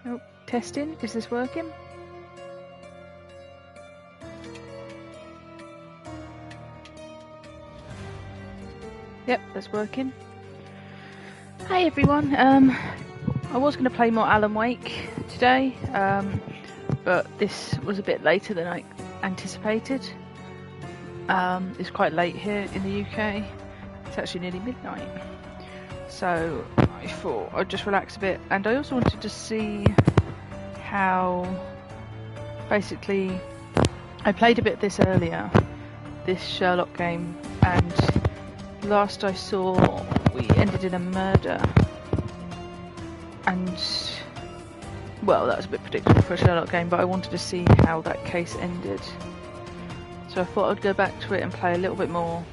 Oh, testing. Is this working? Yep, that's working. Hi everyone. I was going to play more Alan Wake today, but this was a bit later than I anticipated. It's quite late here in the UK. It's actually nearly midnight. So I thought I'd just relax a bit, and I also wanted to see how, basically, I played a bit of this earlier, this Sherlock game, and last I saw we ended in a murder, and well, that was a bit predictable for a Sherlock game, but I wanted to see how that case ended, so I thought I'd go back to it and play a little bit more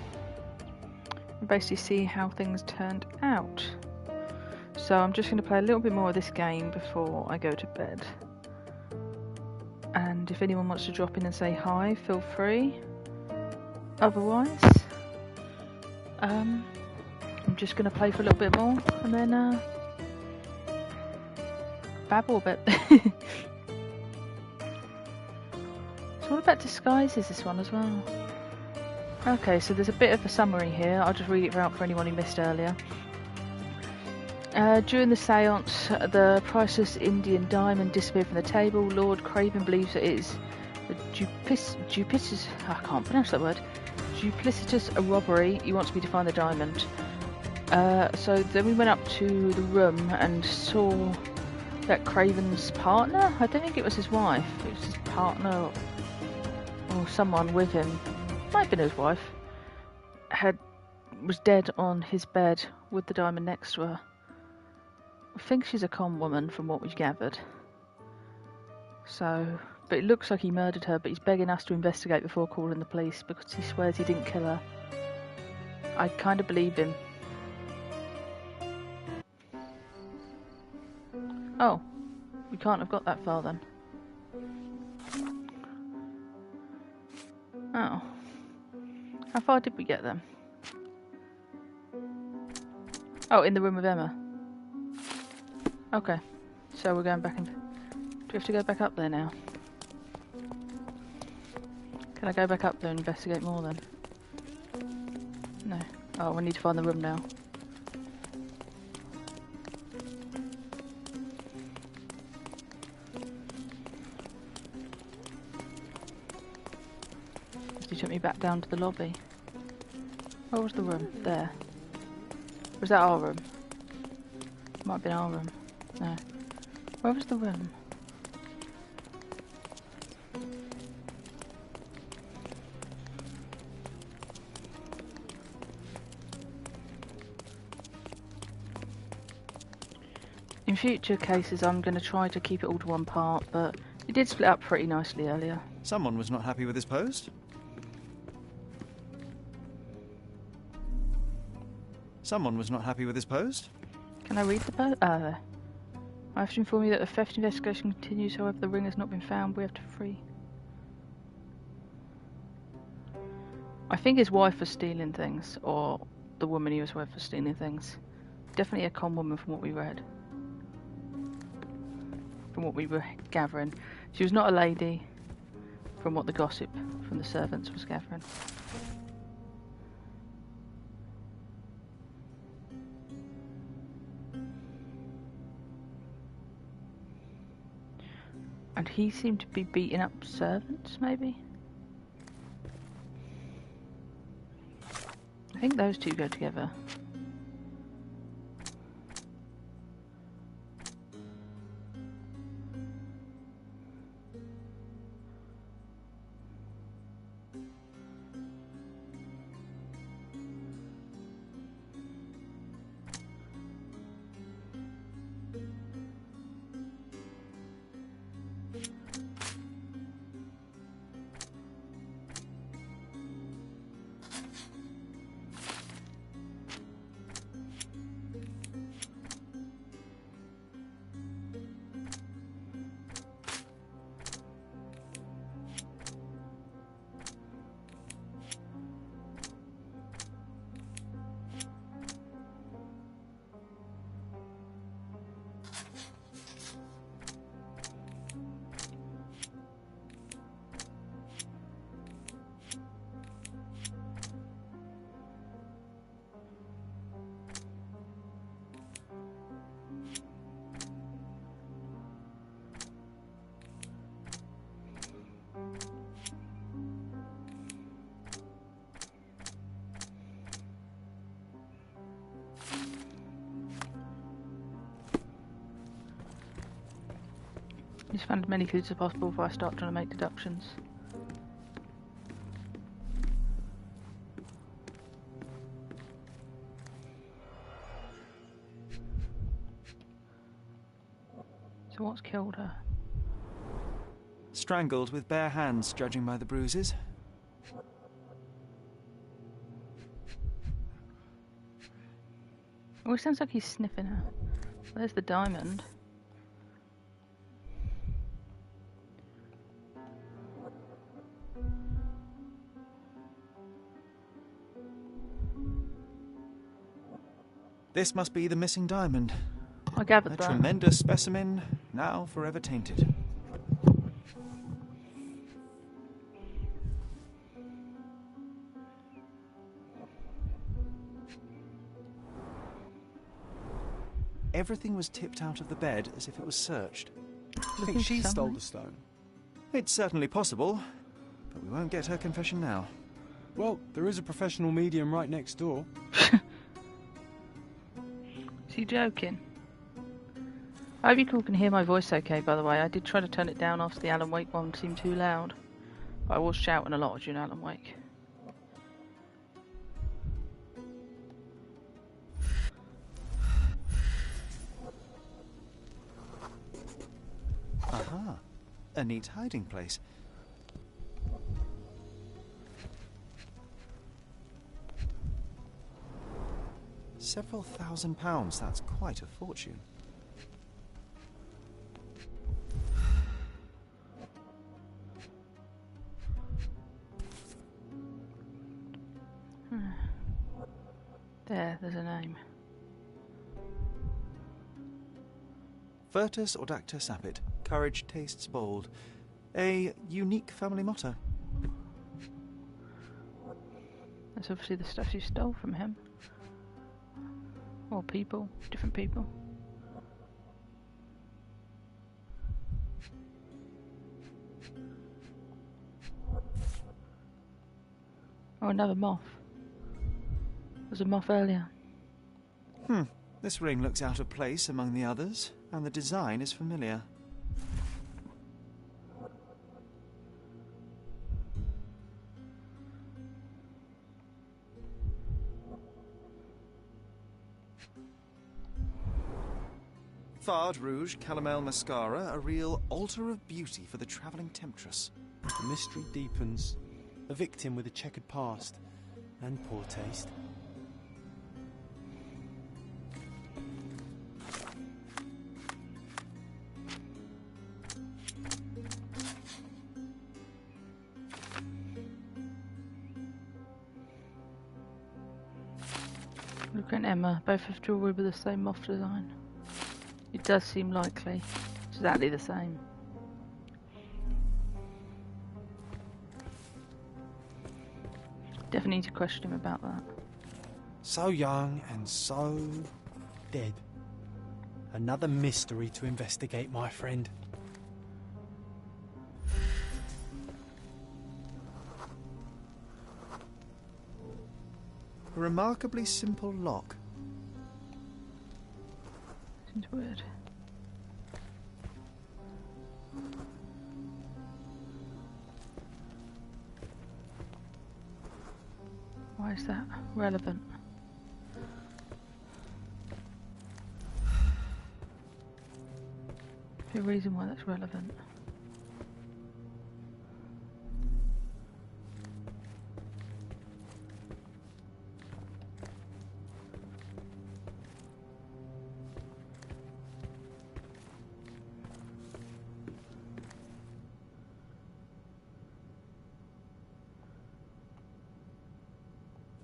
and basically see how things turned out. So I'm just going to play a little bit more of this game before I go to bed, and if anyone wants to drop in and say hi, feel free. Otherwise, I'm just going to play for a little bit more and then babble a bit. It's all about disguises, this one as well. Okay, so there's a bit of a summary here. I'll just read it out for anyone who missed earlier. During the seance, the priceless Indian diamond disappeared from the table. Lord Craven believes that it is a duplicitous, I can't pronounce that word, duplicitous robbery. He wants me to find the diamond. So then we went up to the room and saw that Craven's partner, I don't think it was his wife, it was his partner or someone with him, might have been his wife, was dead on his bed with the diamond next to her. I think she's a con woman from what we've gathered. So, but it looks like he murdered her, but he's begging us to investigate before calling the police because he swears he didn't kill her. I kind of believe him. Oh, we can't have got that far then. Oh. How far did we get then? Oh, in the room with Emma. Okay. So we're going back in. Do we have to go back up there now? Can I go back up there and investigate more then? No. Oh, we need to find the room now. He took me back down to the lobby. Where was the room? There. Was that our room? Might have been our room. No. Where was the room? In future cases I'm going to try to keep it all to one part, but it did split up pretty nicely earlier. Someone was not happy with his post? Someone was not happy with his post? Can I read the post? There. I have to inform you that the theft investigation continues, however the ring has not been found. We have to free. I think his wife was stealing things, or the woman he was with was stealing things. Definitely a con woman from what we read. From what we were gathering. She was not a lady, from what the gossip from the servants was gathering. And he seemed to be beating up servants, maybe? I think those two go together. Just find as many clues as possible before I start trying to make deductions. So what's killed her? Strangled with bare hands, judging by the bruises. Oh, it sounds like he's sniffing her. There's the diamond. This must be the missing diamond. I gathered A that. tremendous specimen, now forever tainted. Everything was tipped out of the bed as if it was searched. I think she stole the stone. It's certainly possible, but we won't get her confession now. Well, there is a professional medium right next door. Is he joking? I hope you all can hear my voice okay, by the way. I did try to turn it down after the Alan Wake one seemed too loud. But I was shouting a lot during Alan Wake. Aha, a neat hiding place. Several £1,000s, that's quite a fortune. There's a name. Virtus Audacta Sapit, courage tastes bold. A unique family motto. That's obviously the stuff you stole from him. Or people, different people. Oh, another moth. There was a moth earlier. This ring looks out of place among the others, and the design is familiar. Fard Rouge Calomel Mascara, a real altar of beauty for the travelling temptress. The mystery deepens. A victim with a checkered past and poor taste. Luke and Emma both have jewellery with the same moth design. It does seem likely. It's exactly the same. Definitely need to question him about that. So young and so dead. Another mystery to investigate, my friend. A remarkably simple lock. Seems weird. Why is that relevant? The reason why that's relevant.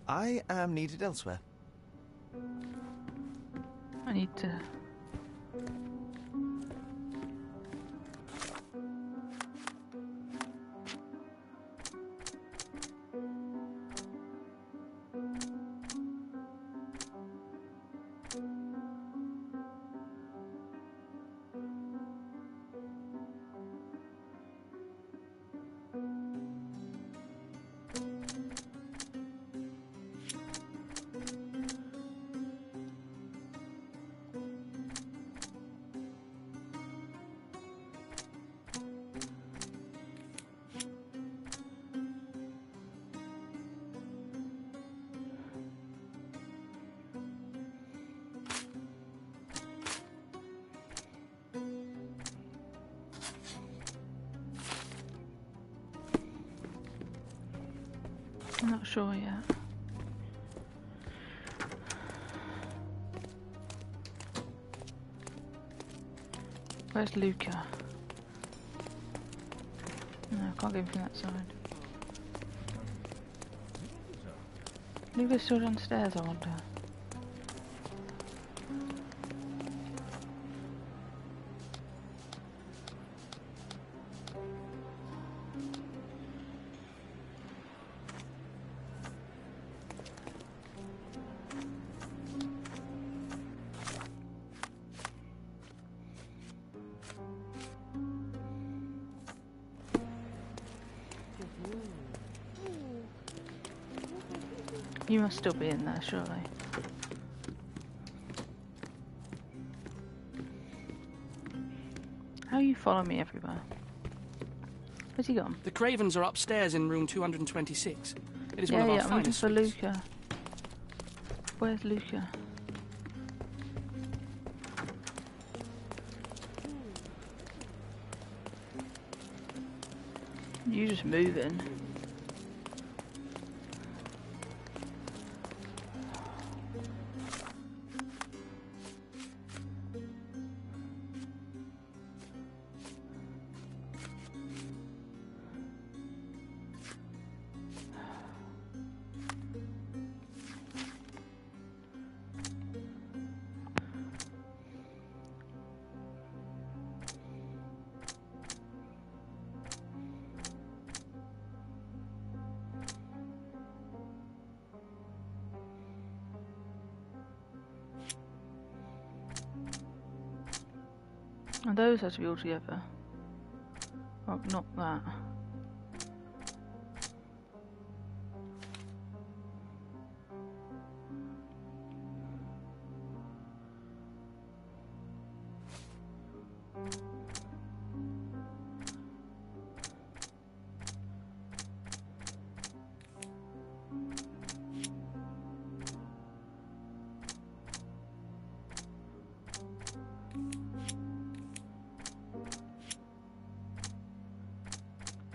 I am needed elsewhere. I need to... I'm not sure yet. Where's Luca? No, I can't get him from that side. Luca's still downstairs, I wonder. You must still be in there, surely. How you follow me everywhere? Where's he gone? The Cravens are upstairs in room 226. It is Yeah, one of our I'm looking finest for suites. Luca. Where's Luca? You just moving. And those have to be all together. Oh, not that.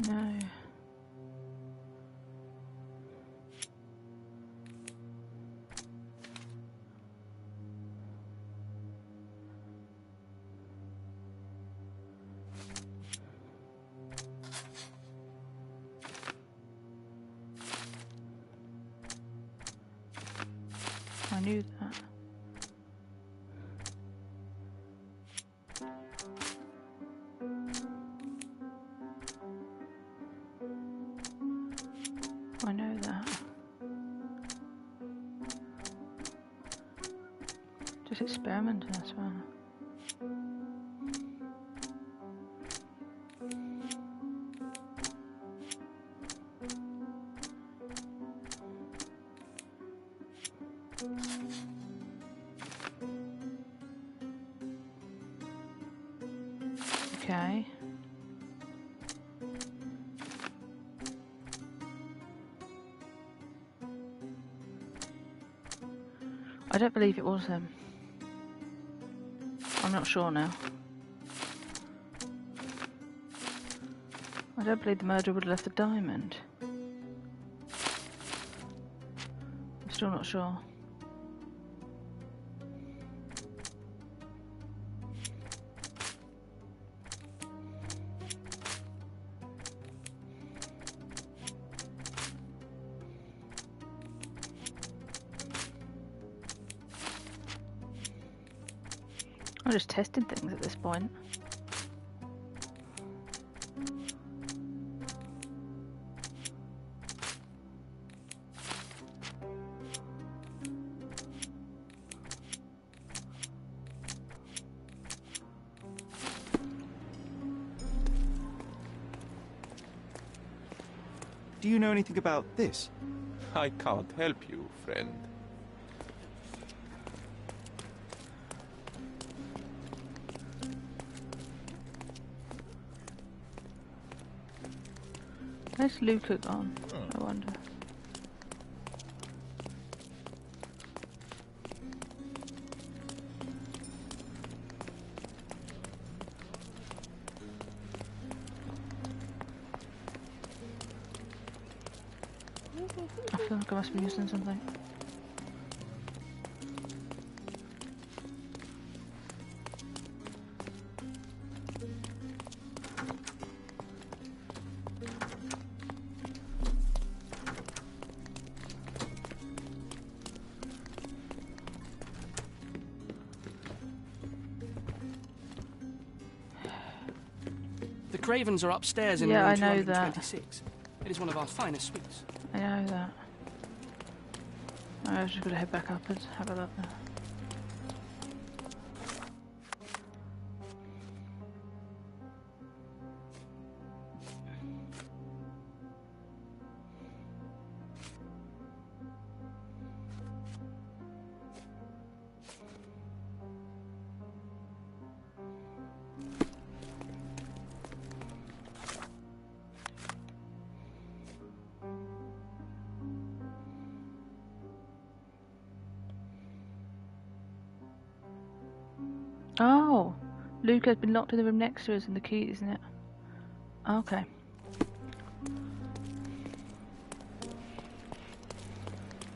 No. I knew that. I know that. Just experimenting as well. Okay. I don't believe it was him. I'm not sure now. I don't believe the murderer would have left the diamond. I'm still not sure. I'm just testing things at this point. Do you know anything about this? I can't help you, friend. Where's Luca gone? I wonder. feel like I must be using something. The Cravens are upstairs in Yeah, room I know that. 226. It is one of our finest suites. I know that. I was just gonna head back up and have a look there. Oh, Luke has been locked in the room next to us and the key, isn't it? Okay.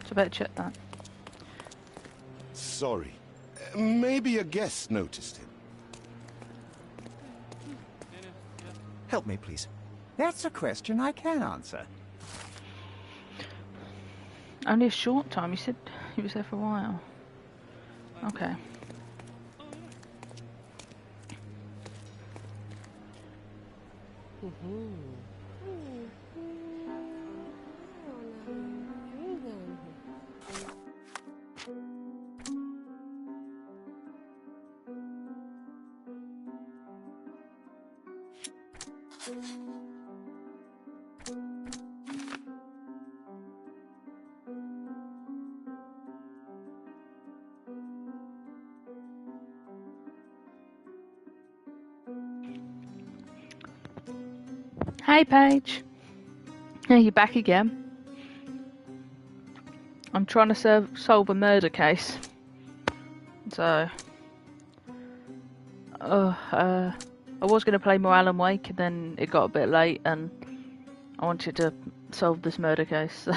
So I better check that. Sorry. Maybe a guest noticed him. Help me, please. That's a question I can answer. Only a short time. You said he was there for a while. Okay. Hey, Paige. Are you back again? I'm trying to solve a murder case. So, I was going to play more Alan Wake, and then it got a bit late, and I wanted to solve this murder case. So,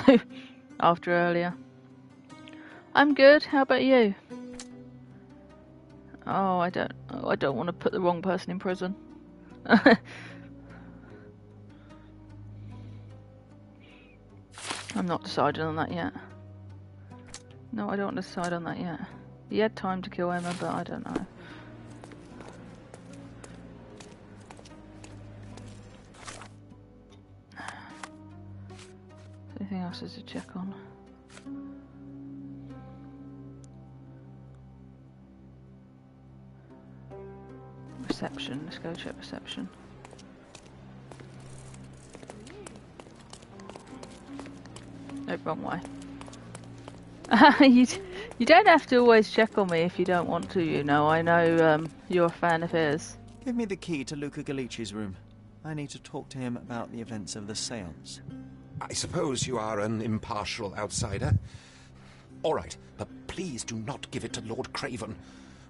after earlier, I'm good. How about you? Oh, I don't want to put the wrong person in prison. I'm not decided on that yet. No, I don't want to decide on that yet. He had time to kill Emma, but I don't know. Anything else to check on? Reception. Let's go check reception. Nope, wrong way. You don't have to always check on me if you don't want to, you know. I know you're a fan of his. Give me the key to Luca Galici's room. I need to talk to him about the events of the séance. I suppose you are an impartial outsider. All right, but please do not give it to Lord Craven.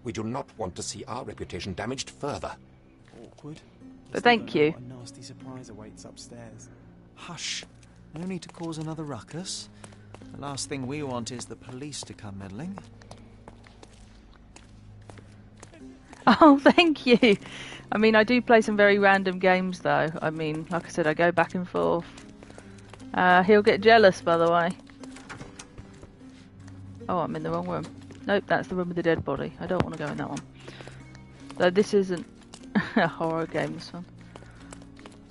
We do not want to see our reputation damaged further. Awkward. But thank you. What a nasty surprise awaits upstairs. Hush. No need to cause another ruckus. The last thing we want is the police to come meddling. Oh, thank you. I mean, I do play some very random games, though. I mean, like I said, I go back and forth. He'll get jealous, by the way. Oh, I'm in the wrong room. Nope, that's the room with the dead body. I don't want to go in that one. So this isn't a horror game, this one.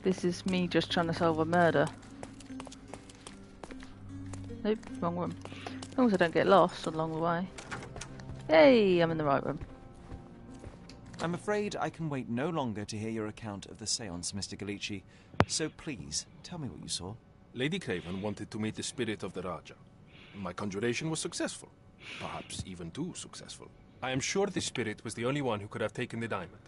This is me just trying to solve a murder. Nope, wrong room. As long as I don't get lost along the way. Hey, I'm in the right room. I'm afraid I can wait no longer to hear your account of the séance, Mr. Galici. So please, tell me what you saw. Lady Craven wanted to meet the spirit of the Raja. My conjuration was successful. Perhaps even too successful. I am sure the spirit was the only one who could have taken the diamond.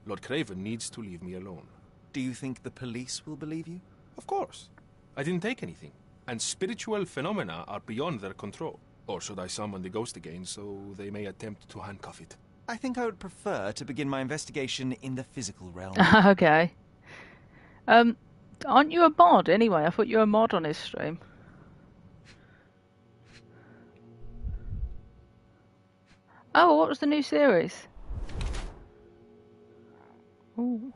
Lord Craven needs to leave me alone. Do you think the police will believe you? Of course. I didn't take anything. And spiritual phenomena are beyond their control. Or should I summon the ghost again so they may attempt to handcuff it? I think I would prefer to begin my investigation in the physical realm. Okay. Aren't you a mod anyway? I thought you were a mod on his stream. Oh, what was the new series? Ooh.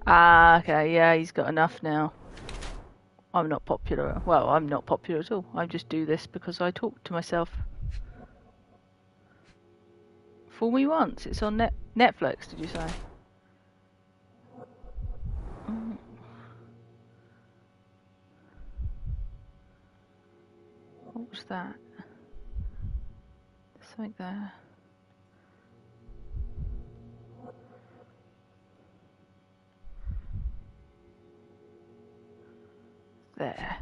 Ah, okay, yeah, he's got enough now. I'm not popular. Well, I'm not popular at all. I just do this because I talk to myself. Fool me once. It's on Netflix, did you say? Mm. What was that? There's something there. There.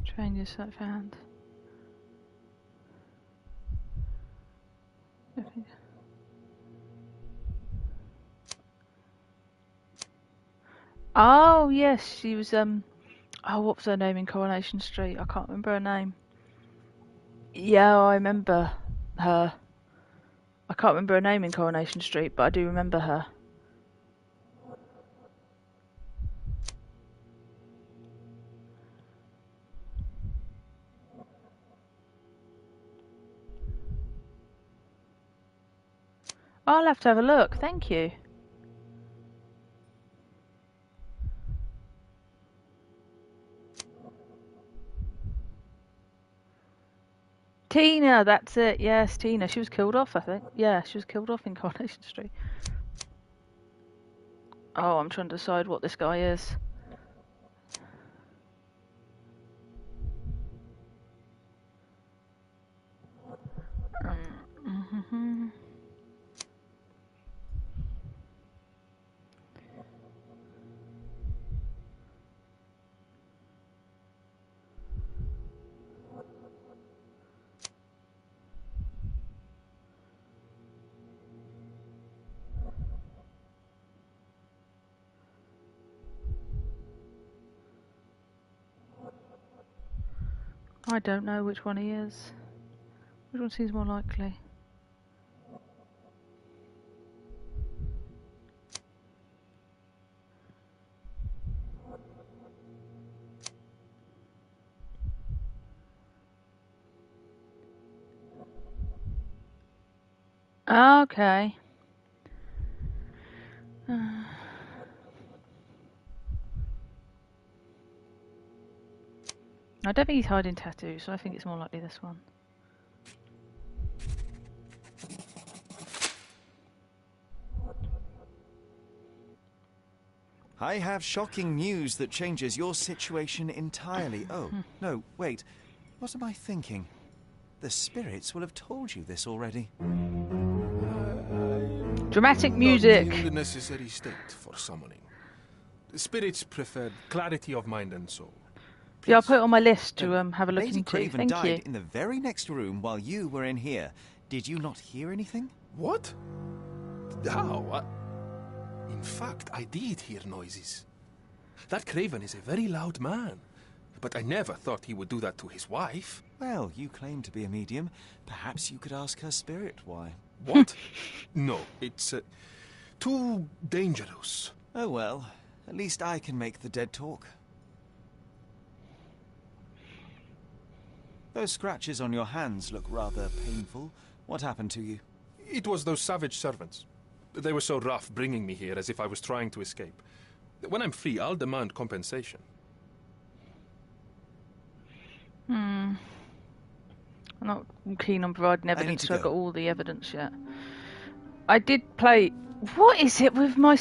Train your sleight of hand. Oh yes, she was oh, what was her name in Coronation Street? I can't remember her name. Yeah, I remember her. I can't remember her name in Coronation Street, but I do remember her. I'll have to have a look, thank you. Tina, that's it. Yes, Tina. She was killed off, I think. Yeah, she was killed off in Coronation Street. Oh, I'm trying to decide what this guy is. Mm-hmm. I don't know which one he is. Which one seems more likely? Okay. I don't think he's hiding tattoos, so I think it's more likely this one. I have shocking news that changes your situation entirely. Oh, no, wait. What am I thinking? The spirits will have told you this already. Dramatic Not music. in the necessary state for summoning. The spirits prefer clarity of mind and soul. Yeah, I'll put it on my list to have a look Lady into. Craven Thank died you. in the very next room while you were in here. Did you not hear anything? What? How? In fact, I did hear noises. That Craven is a very loud man. But I never thought he would do that to his wife. Well, you claim to be a medium. Perhaps you could ask her spirit why. What? No, it's too dangerous. Oh well, at least I can make the dead talk. Those scratches on your hands look rather painful. What happened to you? It was those savage servants. They were so rough bringing me here as if I was trying to escape. When I'm free, I'll demand compensation. I'm not keen on providing evidence, so I've got go. all the evidence yet. I did play... What is it with my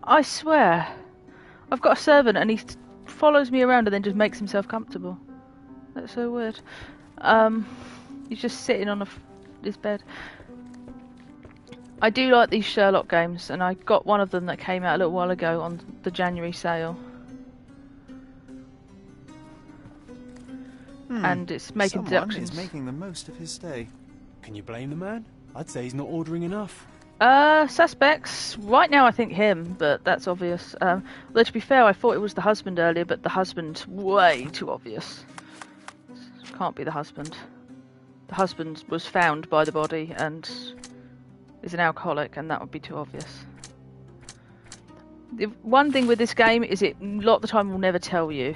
I swear. I've got a servant and he follows me around and then just makes himself comfortable. That's so weird. He's just sitting on his bed. I do like these Sherlock games, and I got one of them that came out a little while ago on the January sale. And it's making Someone deductions. is making the most of his stay. Can you blame the man? I'd say he's not ordering enough. Suspects. Right now I think him, but that's obvious. Although to be fair, I thought it was the husband earlier, but the husband's way too obvious. Can't be the husband. The husband was found by the body and is an alcoholic, and that would be too obvious. The one thing with this game is it, a lot of the time, will never tell you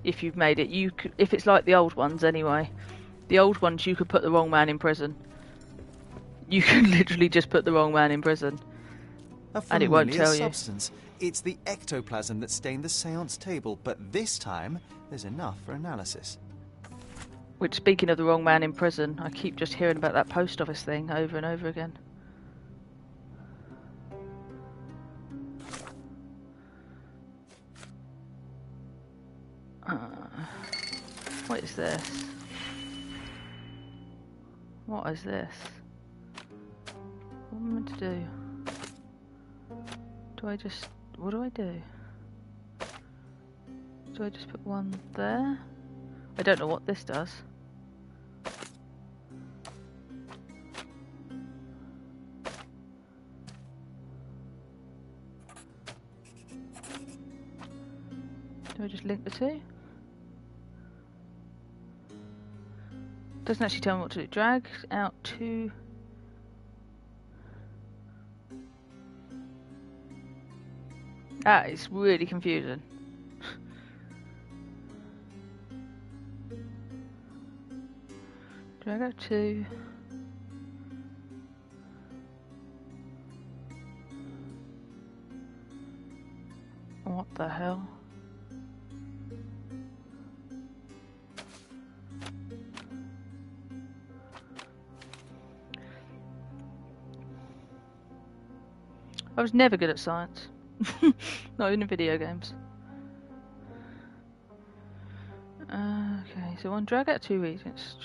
if you've made it. If it's like the old ones anyway. The old ones, you could put the wrong man in prison. You can literally just put the wrong man in prison. And it won't tell you. Substance. It's the ectoplasm that stained the seance table, but this time there's enough for analysis. Which, speaking of the wrong man in prison, I keep just hearing about that post office thing over and over again. What is this? What is this? What am I meant to do? What do I do? Do I just put one there? I don't know what this does. Do I just link the two? Doesn't actually tell me what to do. Drag out two. That is really confusing. Drag out two. What the hell? I was never good at science. Not even in video games. Okay, so one drag out two regions.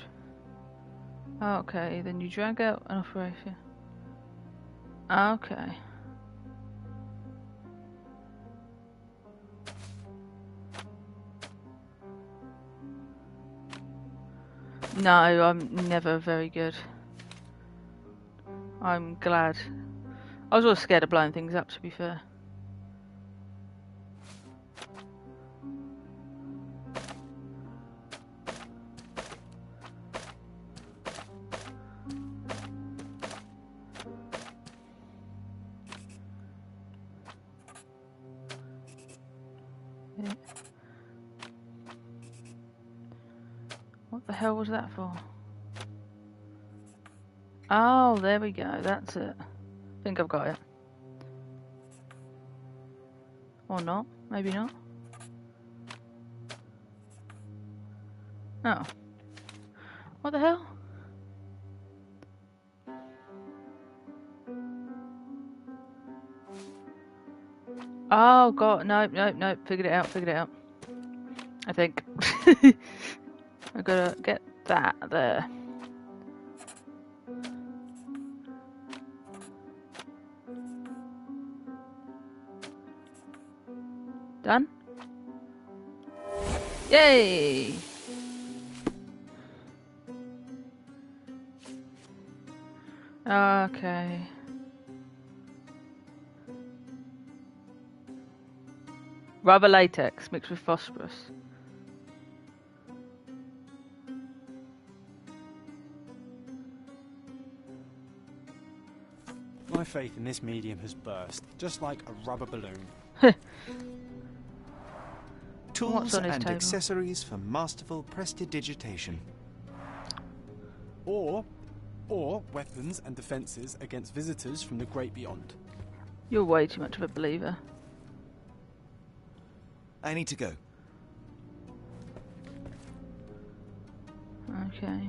Okay, then you drag out an operation. Okay. No, I'm never very good. I'm glad. I was always scared of blowing things up, to be fair. Yeah. What the hell was that for? Oh, there we go. That's it. I think I've got it. Or not. Maybe not. Oh. What the hell? Oh, God. Nope, nope, nope. Figured it out, figured it out. I think. I gotta get that there. Done? Yay! Okay. Rubber latex mixed with phosphorus. My faith in this medium has burst, just like a rubber balloon. Tools and table? accessories for masterful prestidigitation. Or weapons and defences against visitors from the great beyond. You're way too much of a believer. I need to go. Okay.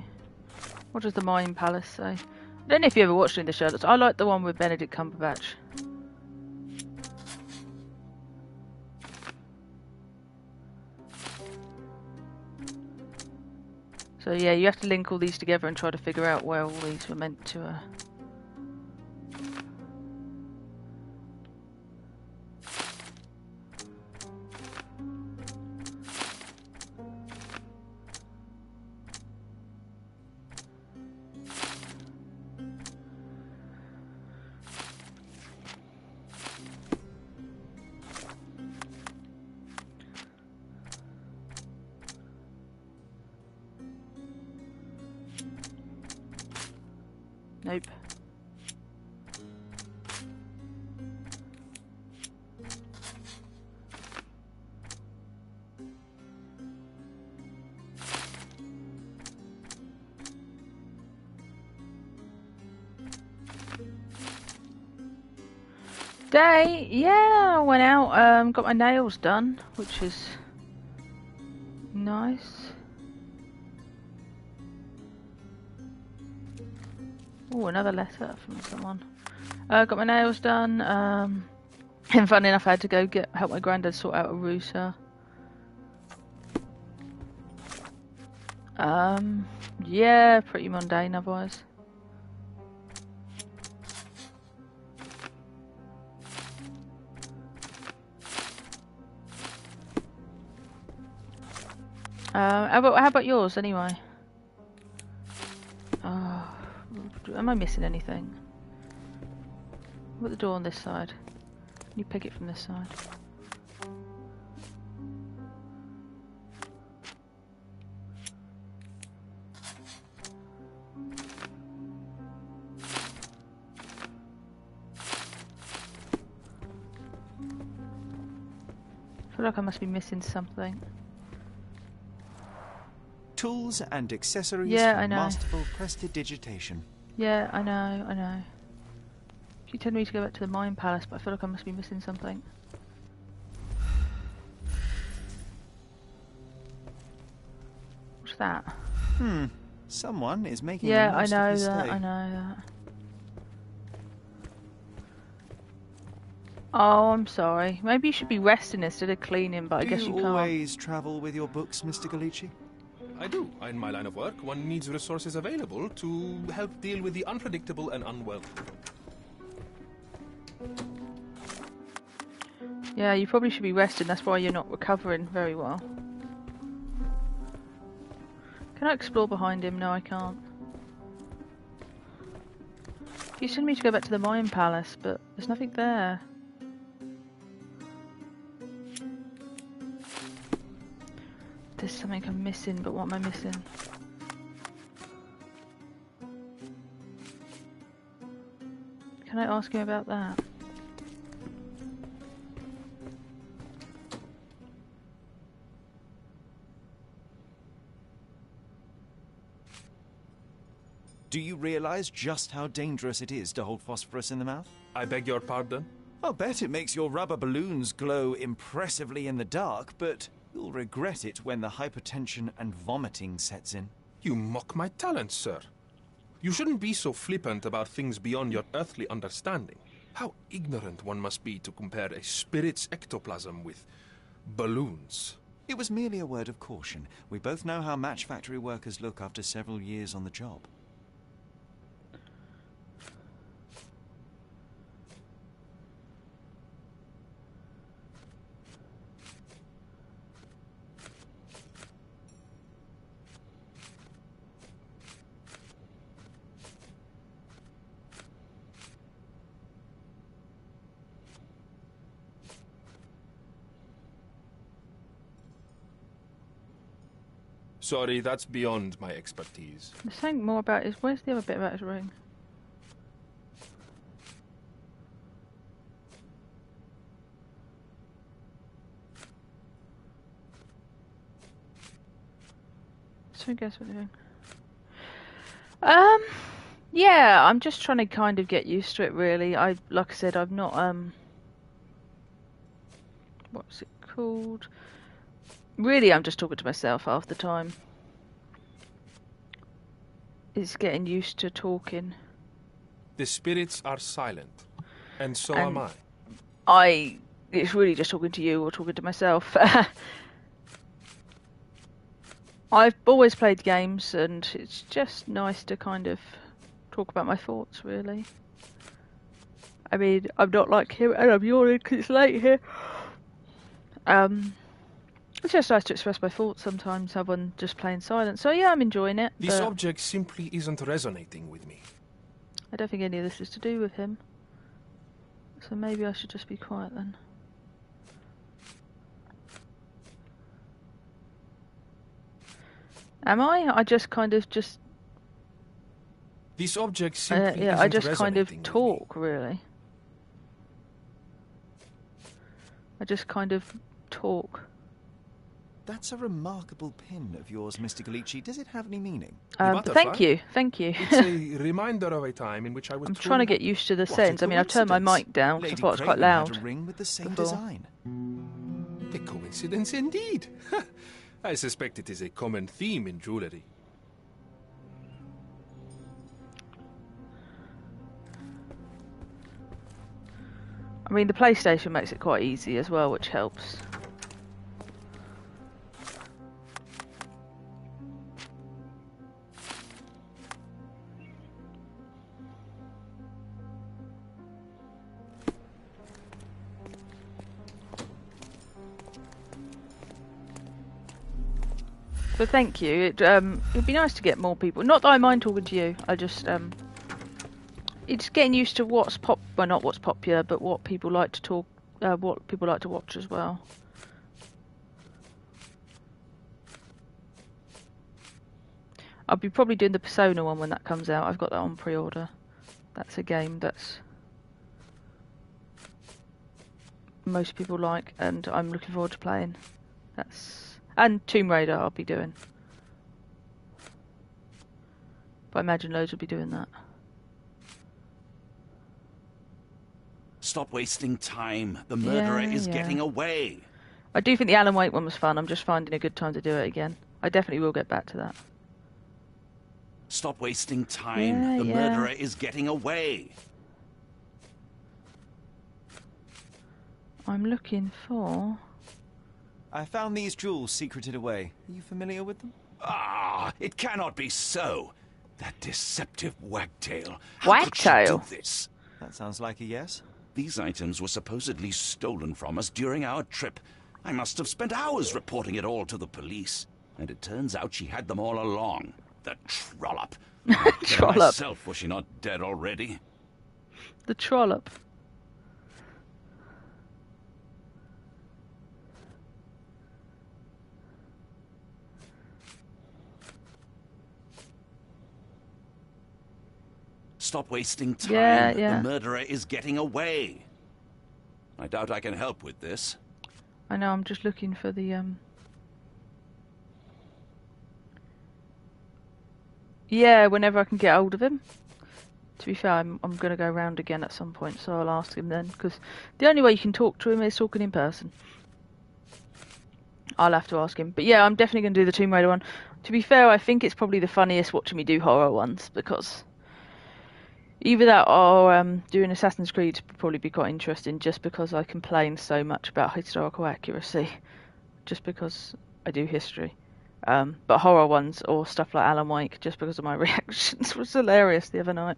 What does the Mine Palace say? I don't know if you ever watched any of the Sherlocks. I like the one with Benedict Cumberbatch. So yeah, you have to link all these together and try to figure out where all these were meant to... Nope. Day, yeah, I went out, got my nails done, which is nice. Oh, another letter from someone. Got my nails done, and funny enough I had to go help my granddad sort out a router. Yeah, pretty mundane otherwise. How about yours anyway? Oh, am I missing anything? What about the door on this side? Can you pick it from this side? I feel like I must be missing something. Tools and accessories Yeah, for I know. masterful prestidigitation. Yeah, I know. She told me to go back to the Mine Palace, but I feel like I must be missing something. What's that? Someone is making Yeah, the I most know of his that, stay. I know that. Oh, I'm sorry. Maybe you should be resting instead of cleaning, but I guess you Do you can't. always travel with your books, Mr. Galici? I do. In my line of work, one needs resources available to help deal with the unpredictable and unwelcome. Yeah, you probably should be resting. That's why you're not recovering very well. Can I explore behind him? No, I can't. You sent me to go back to the Mine Palace, but there's nothing there. There's something I'm missing, but what am I missing? Can I ask him about that? Do you realize just how dangerous it is to hold phosphorus in the mouth? I beg your pardon? I'll bet it makes your rubber balloons glow impressively in the dark, but you'll regret it when the hypertension and vomiting sets in. You mock my talents, sir. You shouldn't be so flippant about things beyond your earthly understanding. How ignorant one must be to compare a spirit's ectoplasm with balloons. It was merely a word of caution. We both know how match factory workers look after several years on the job. Sorry, that's beyond my expertise. There's something more about his... Where's the other bit about his ring? So guess what they're doing. Yeah, I'm just trying to kind of get used to it, really. Like I said, I've not, what's it called? Really, I'm just talking to myself half the time. It's getting used to talking. The spirits are silent, and so am And I. It's really just talking to you or talking to myself. I've always played games, and it's just nice to kind of talk about my thoughts, really. I mean, I'm not like him, and I'm yawning because it's late here. It's just nice to express my thoughts sometimes, other than just playing silent. So yeah, I'm enjoying it. This but object simply isn't resonating with me. I don't think any of this is to do with him. So maybe I should just be quiet then. Am I? I just kind of just... This object simply yeah, isn't I just kind of resonating with me. talk, really. I just kind of talk. That's a remarkable pin of yours, Mr. Galici. Does it have any meaning? The Thank you, butterfly? thank you. It's a reminder of a time in which I was I'm truly trying to get happy. used to the What a settings. I mean, I've turned my coincidence. mic down because I Lady thought it was quite Craven had loud. a ring with the same before. design. A coincidence indeed. I suspect it is a common theme in jewellery. I mean, the PlayStation makes it quite easy as well, which helps. But thank you. It'd be nice to get more people. Not that I mind talking to you. I just it's getting used to what's well, not what's popular, but what people like to talk, what people like to watch as well. I'll be probably doing the Persona one when that comes out. I've got that on pre-order. That's a game that's most people like, and I'm looking forward to playing. And Tomb Raider I'll be doing. But I imagine loads will be doing that. Stop wasting time. The murderer is getting away. I do think the Alan Wake one was fun. I'm just finding a good time to do it again. I definitely will get back to that. Stop wasting time. The murderer is getting away. I'm looking for... I found these jewels secreted away. Are you familiar with them? Ah, it cannot be so. That deceptive wagtail. How could she do this? That sounds like a yes. These items were supposedly stolen from us during our trip. I must have spent hours reporting it all to the police. And it turns out she had them all along. The trollop. Trollop. Myself, was she not dead already? The trollop. Stop wasting time. Yeah. The murderer is getting away. I doubt I can help with this. I know, I'm just looking for the... Yeah, whenever I can get hold of him. To be fair, I'm going to go round again at some point, so I'll ask him then. Because the only way you can talk to him is talking in person. I'll have to ask him. But yeah, I'm definitely going to do the Tomb Raider one. To be fair, I think it's probably the funniest watching me do horror ones, because... Either that or doing Assassin's Creed would probably be quite interesting, just because I complain so much about historical accuracy. Just because I do history. But horror ones or stuff like Alan Wake, just because of my reactions, was hilarious the other night.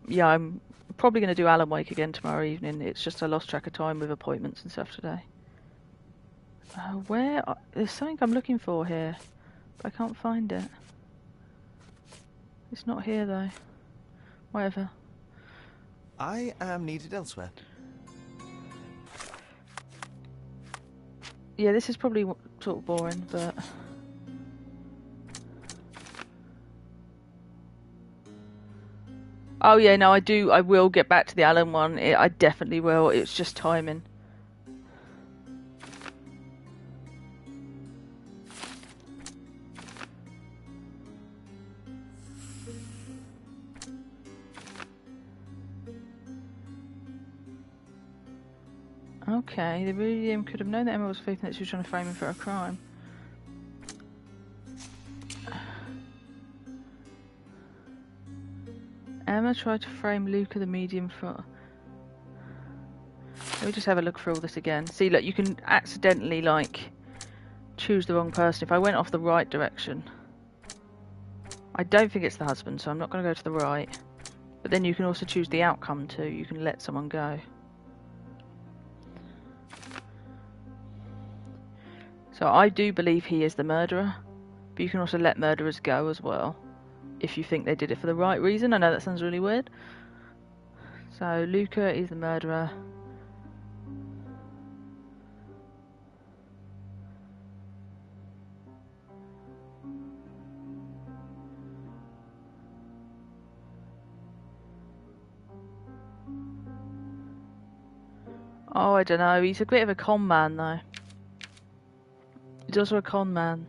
Yeah, I'm probably going to do Alan Wake again tomorrow evening. It's just I lost track of time with appointments and stuff today. There's something I'm looking for here, but I can't find it. It's not here though. Whatever. I am needed elsewhere. Yeah, this is probably sort of boring, but... Oh yeah, no, I will get back to the Alan one. I definitely will. It's just timing. Okay, the William could have known that Emma was faking that she was trying to frame him for a crime. Emma tried to frame Luca the medium for... Let me just have a look through all this again. See, look, you can accidentally, like, choose the wrong person. If I went off the right direction... I don't think it's the husband, so I'm not going to go to the right. But then you can also choose the outcome too. You can let someone go. So I do believe he is the murderer, but you can also let murderers go as well, if you think they did it for the right reason. I know that sounds really weird. So Luca is the murderer. Oh, I don't know. He's a bit of a con man, though. He's also a con man,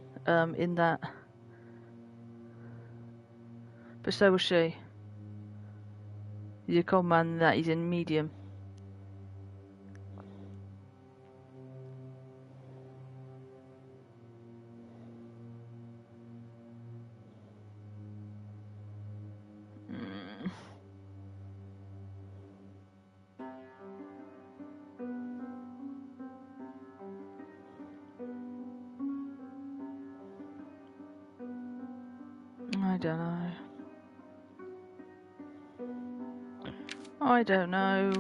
in that. But so was she. He's a con man in that he's in medium. I don't know. I don't know.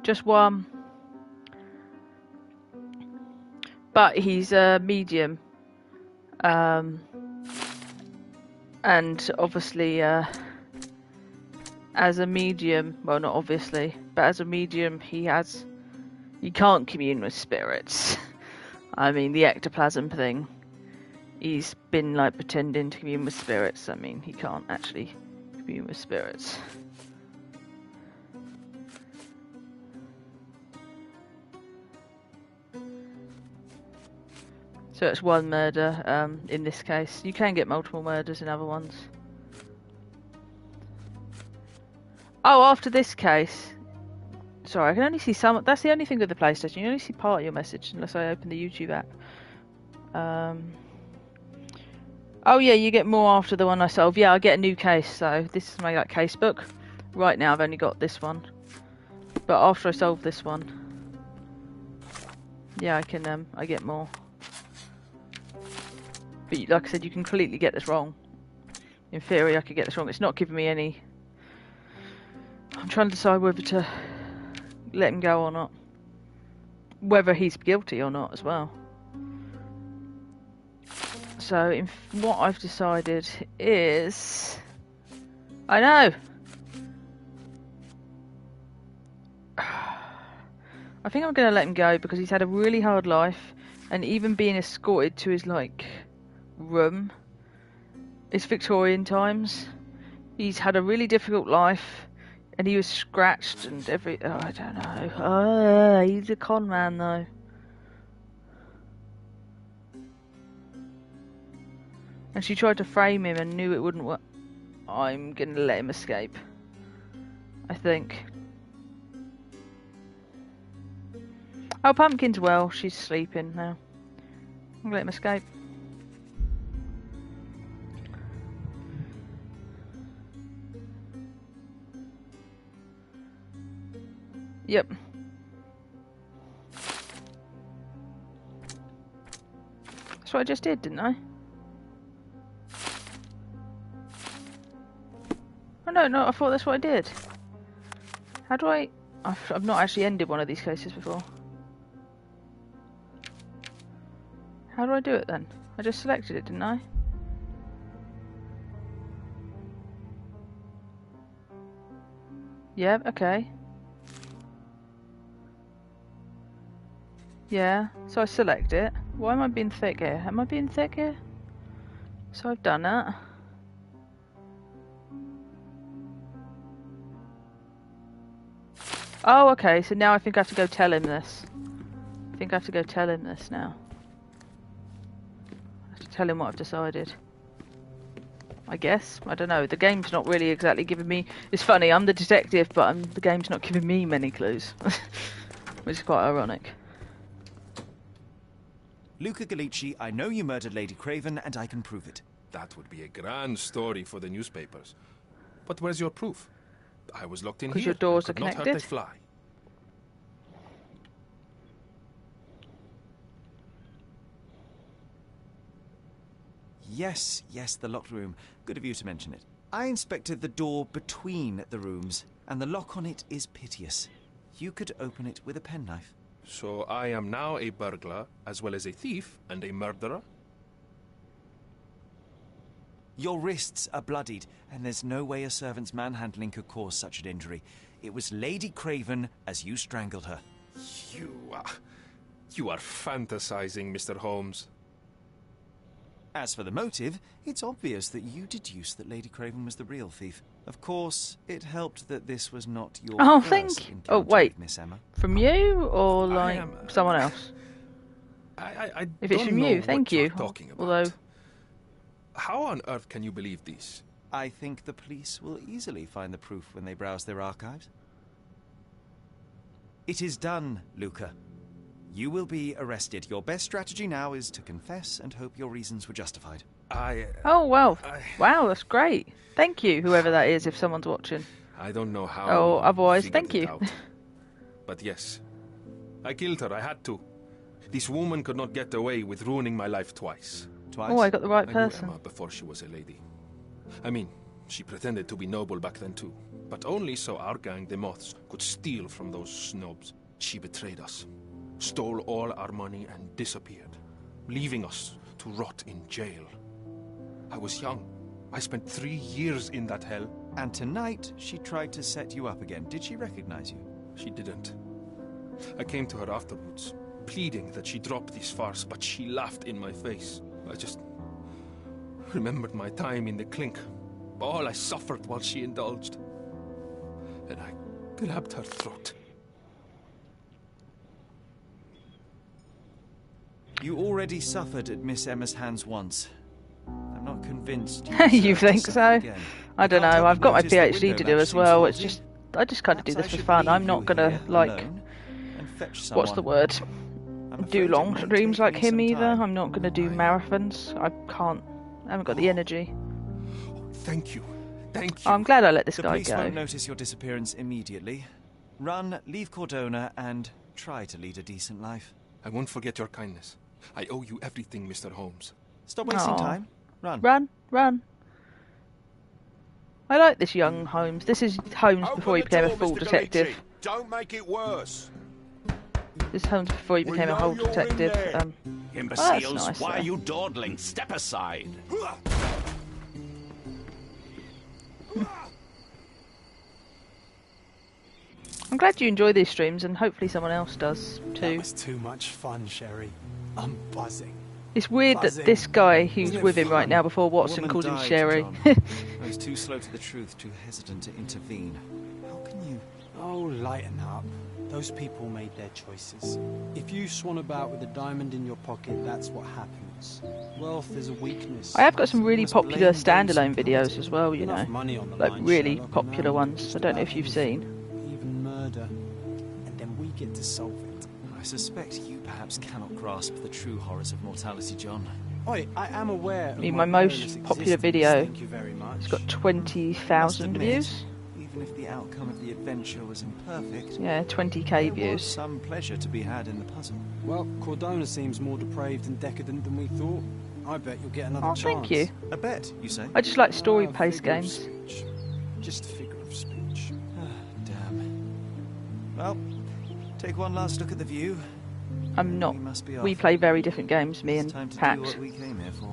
Just one. But he's a medium. And obviously, as a medium, well, not obviously, but as a medium, you can't commune with spirits. I mean, the ectoplasm thing, he's been like pretending to commune with spirits. I mean, he can't actually commune with spirits. So it's one murder in this case. You can get multiple murders in other ones. Oh, after this case... Sorry, I can only see some... That's the only thing with the PlayStation. You only see part of your message unless I open the YouTube app. Oh yeah, you get more after the one I solve. Yeah, I get a new case. So this is my like case book. Right now I've only got this one. But after I solve this one... Yeah, I get more. But like I said, you can completely get this wrong. In theory, I could get this wrong. It's not giving me any... I'm trying to decide whether to let him go or not. Whether he's guilty or not as well. So, what I've decided is... I know! I think I'm going to let him go because he's had a really hard life. And even being escorted to his, like... room. It's Victorian times. He's had a really difficult life, and he was scratched and I don't know. He's a con man though. And she tried to frame him and knew it wouldn't work. I'm gonna let him escape, I think. Oh, Pumpkin's well. She's sleeping now. I'm gonna let him escape. Yep. That's what I just did, didn't I? Oh no, I thought that's what I did. How do I... I've not actually ended one of these cases before. How do I do it then? I just selected it, didn't I? Yeah, okay. Yeah, so I select it. Why am I being thick here? Am I being thick here? So I've done that. Oh, okay, so now I think I have to go tell him this. I think I have to go tell him this now. I have to tell him what I've decided. I guess. I don't know. The game's not really exactly giving me... It's funny, I'm the detective, but the game's not giving me many clues. Which is quite ironic. Luca Gallici, I know you murdered Lady Craven, and I can prove it. That would be a grand story for the newspapers. But where's your proof? I was locked in here. Because your doors are could not hurt connected? a fly. Yes, the locked room. Good of you to mention it. I inspected the door between the rooms, and the lock on it is piteous. You could open it with a penknife. So I am now a burglar, as well as a thief and a murderer? Your wrists are bloodied, and there's no way a servant's manhandling could cause such an injury. It was Lady Craven as you strangled her. You are fantasizing, Mr. Holmes. As for the motive, it's obvious that you deduced that Lady Craven was the real thief. Of course, it helped that this was not your Oh, first thank you. encounter Oh, wait. with Miss Emma. From you or like someone else? I If it's don't from know you, thank what you're you. talking about. Although, How on earth can you believe these? I think the police will easily find the proof when they browse their archives. It is done, Luca. You will be arrested. Your best strategy now is to confess and hope your reasons were justified. oh wow, wow, that's great. Thank you, whoever that is, if someone's watching. I don't know how. Oh, you otherwise, figured thank it you. out. But yes, I killed her. I had to. This woman could not get away with ruining my life twice. Twice? Oh, I got the right I person. knew Emma before she was a lady. I mean, she pretended to be noble back then too, but only so our gang, the Moths, could steal from those snobs. She betrayed us, stole all our money and disappeared, leaving us to rot in jail. I was young. I spent 3 years in that hell. And tonight, she tried to set you up again. Did she recognize you? She didn't. I came to her afterwards, pleading that she drop this farce, but she laughed in my face. I just remembered my time in the clink, all I suffered while she indulged. And I grabbed her throat. You already suffered at Miss Emma's hands once. I'm not convinced you You deserve to think suffer so? again. I don't can't know. help I've got my notice the PhD window to do latch as seems well. It's faulty. just I just kind of do Perhaps this I for should fun. I'm leave not you gonna here like alone and fetch what's the someone. word? I'm afraid Do it long may streams take like me him some either. time. I'm not gonna do marathons. I can't. I haven't got the energy. Thank you. Thank you. I'm glad I let this The guy police go. won't notice your disappearance immediately. Run, leave Cordona, and try to lead a decent life. I won't forget your kindness. I owe you everything, Mr. Holmes. Stop wasting Aw. time. Run. Run, run. I like this young Holmes. This is Holmes before he became a full detective. Don't make it worse. This is Holmes before he became a whole know you're in detective. there. Imbeciles, nice, why though. are you dawdling? Step aside. I'm glad you enjoy these streams, and hopefully someone else does That too. was too much fun, Sherry. I'm buzzing. It's weird that buzzing. this guy who's Wasn't it with him right fun? now before A Watson woman calls him died, Sherry. John. I was too slow to the truth, too hesitant to intervene. How can you? Oh, lighten up. Those people made their choices. If you swan about with a diamond in your pocket, that's what happens. Wealth is a weakness. I have got some really You must popular blame those standalone who videos can't. as well, you Enough know. money on the Like line, really Sherlock, popular and ones. just I don't know about if you've anything. seen. Even murder. And then we get to solve it. I suspect you perhaps cannot grasp the true horrors of mortality, John. Oi, I am aware of My most perilous popular existence, video, Thank you very much. It's got Must 20,000 admit, views. Even if the outcome of the adventure was imperfect, Yeah, 20k there was views. some pleasure to be had in the puzzle. Well, Cordona seems more depraved and decadent than we thought. I bet you'll get another Oh, chance. thank you. A bet, you say? I just like story Ah, based figure of games. speech. Just a figure of speech. Damn. Well, take one last look at the view. I'm not. We must be We off. play very different games, me It's and time to do Pax. what we came here for.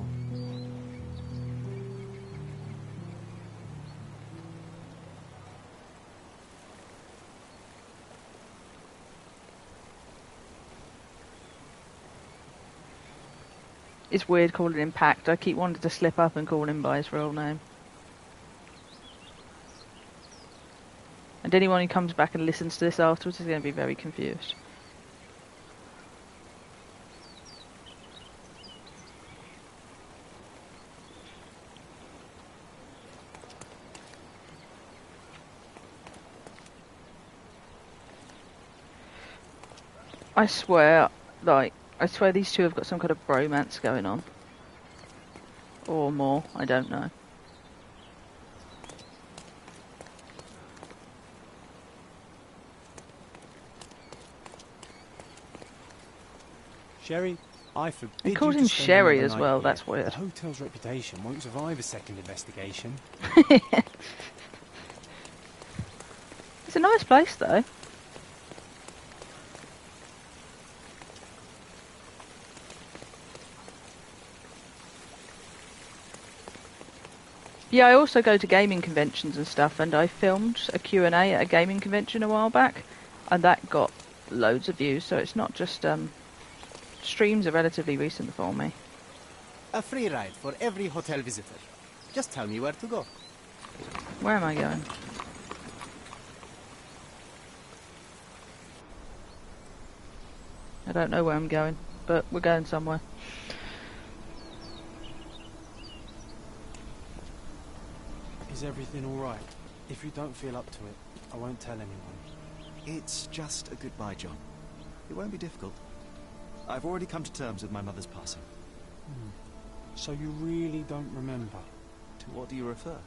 It's weird calling him Pact. I keep wanting to slip up and call him by his real name. And anyone who comes back and listens to this afterwards is going to be very confused. I swear these two have got some kind of bromance going on. Or more, I don't know. Sherry, I forbid He you calls to him spend Sherry another as night well, here. that's weird. The hotel's reputation won't survive a second investigation. It's a nice place though. Yeah, I also go to gaming conventions and stuff, and I filmed a Q&A at a gaming convention a while back, and that got loads of views, so it's not just, streams are relatively recent for me. A free ride for every hotel visitor. Just tell me where to go. Where am I going? I don't know where I'm going, but we're going somewhere. Is everything alright? If you don't feel up to it, I won't tell anyone. It's just a goodbye, John. It won't be difficult. I've already come to terms with my mother's passing. So you really don't remember? To what do you refer?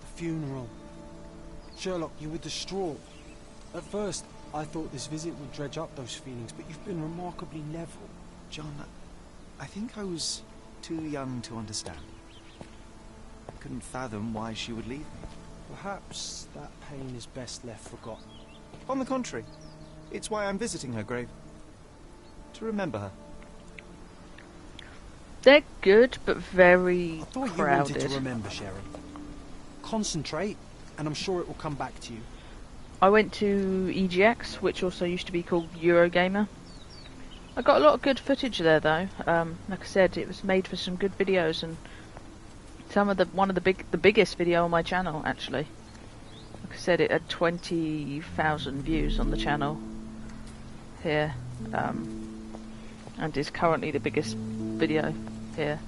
The funeral. Sherlock, you were distraught. At first, I thought this visit would dredge up those feelings, but you've been remarkably level. John, I think I was too young to understand. I couldn't fathom why she would leave me. Perhaps that pain is best left forgotten. On the contrary, it's why I'm visiting her grave. To remember her. They're good, but very I thought crowded. you wanted to remember, Sherry. Concentrate, and I'm sure it will come back to you. I went to EGX, which also used to be called Eurogamer. I got a lot of good footage there, though. Like I said, it was made for some good videos, and the biggest video on my channel, actually. Like I said, it had 20,000 views on the channel here, and is currently the biggest video here.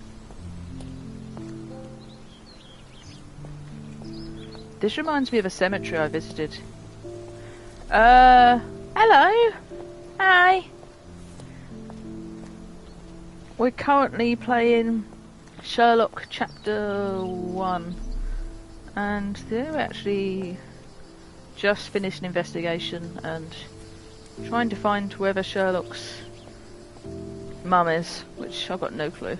This reminds me of a cemetery I visited. Hello! Hi! We're currently playing Sherlock Chapter One, and they're actually just finished an investigation and trying to find whoever Sherlock's mum is, which I've got no clue.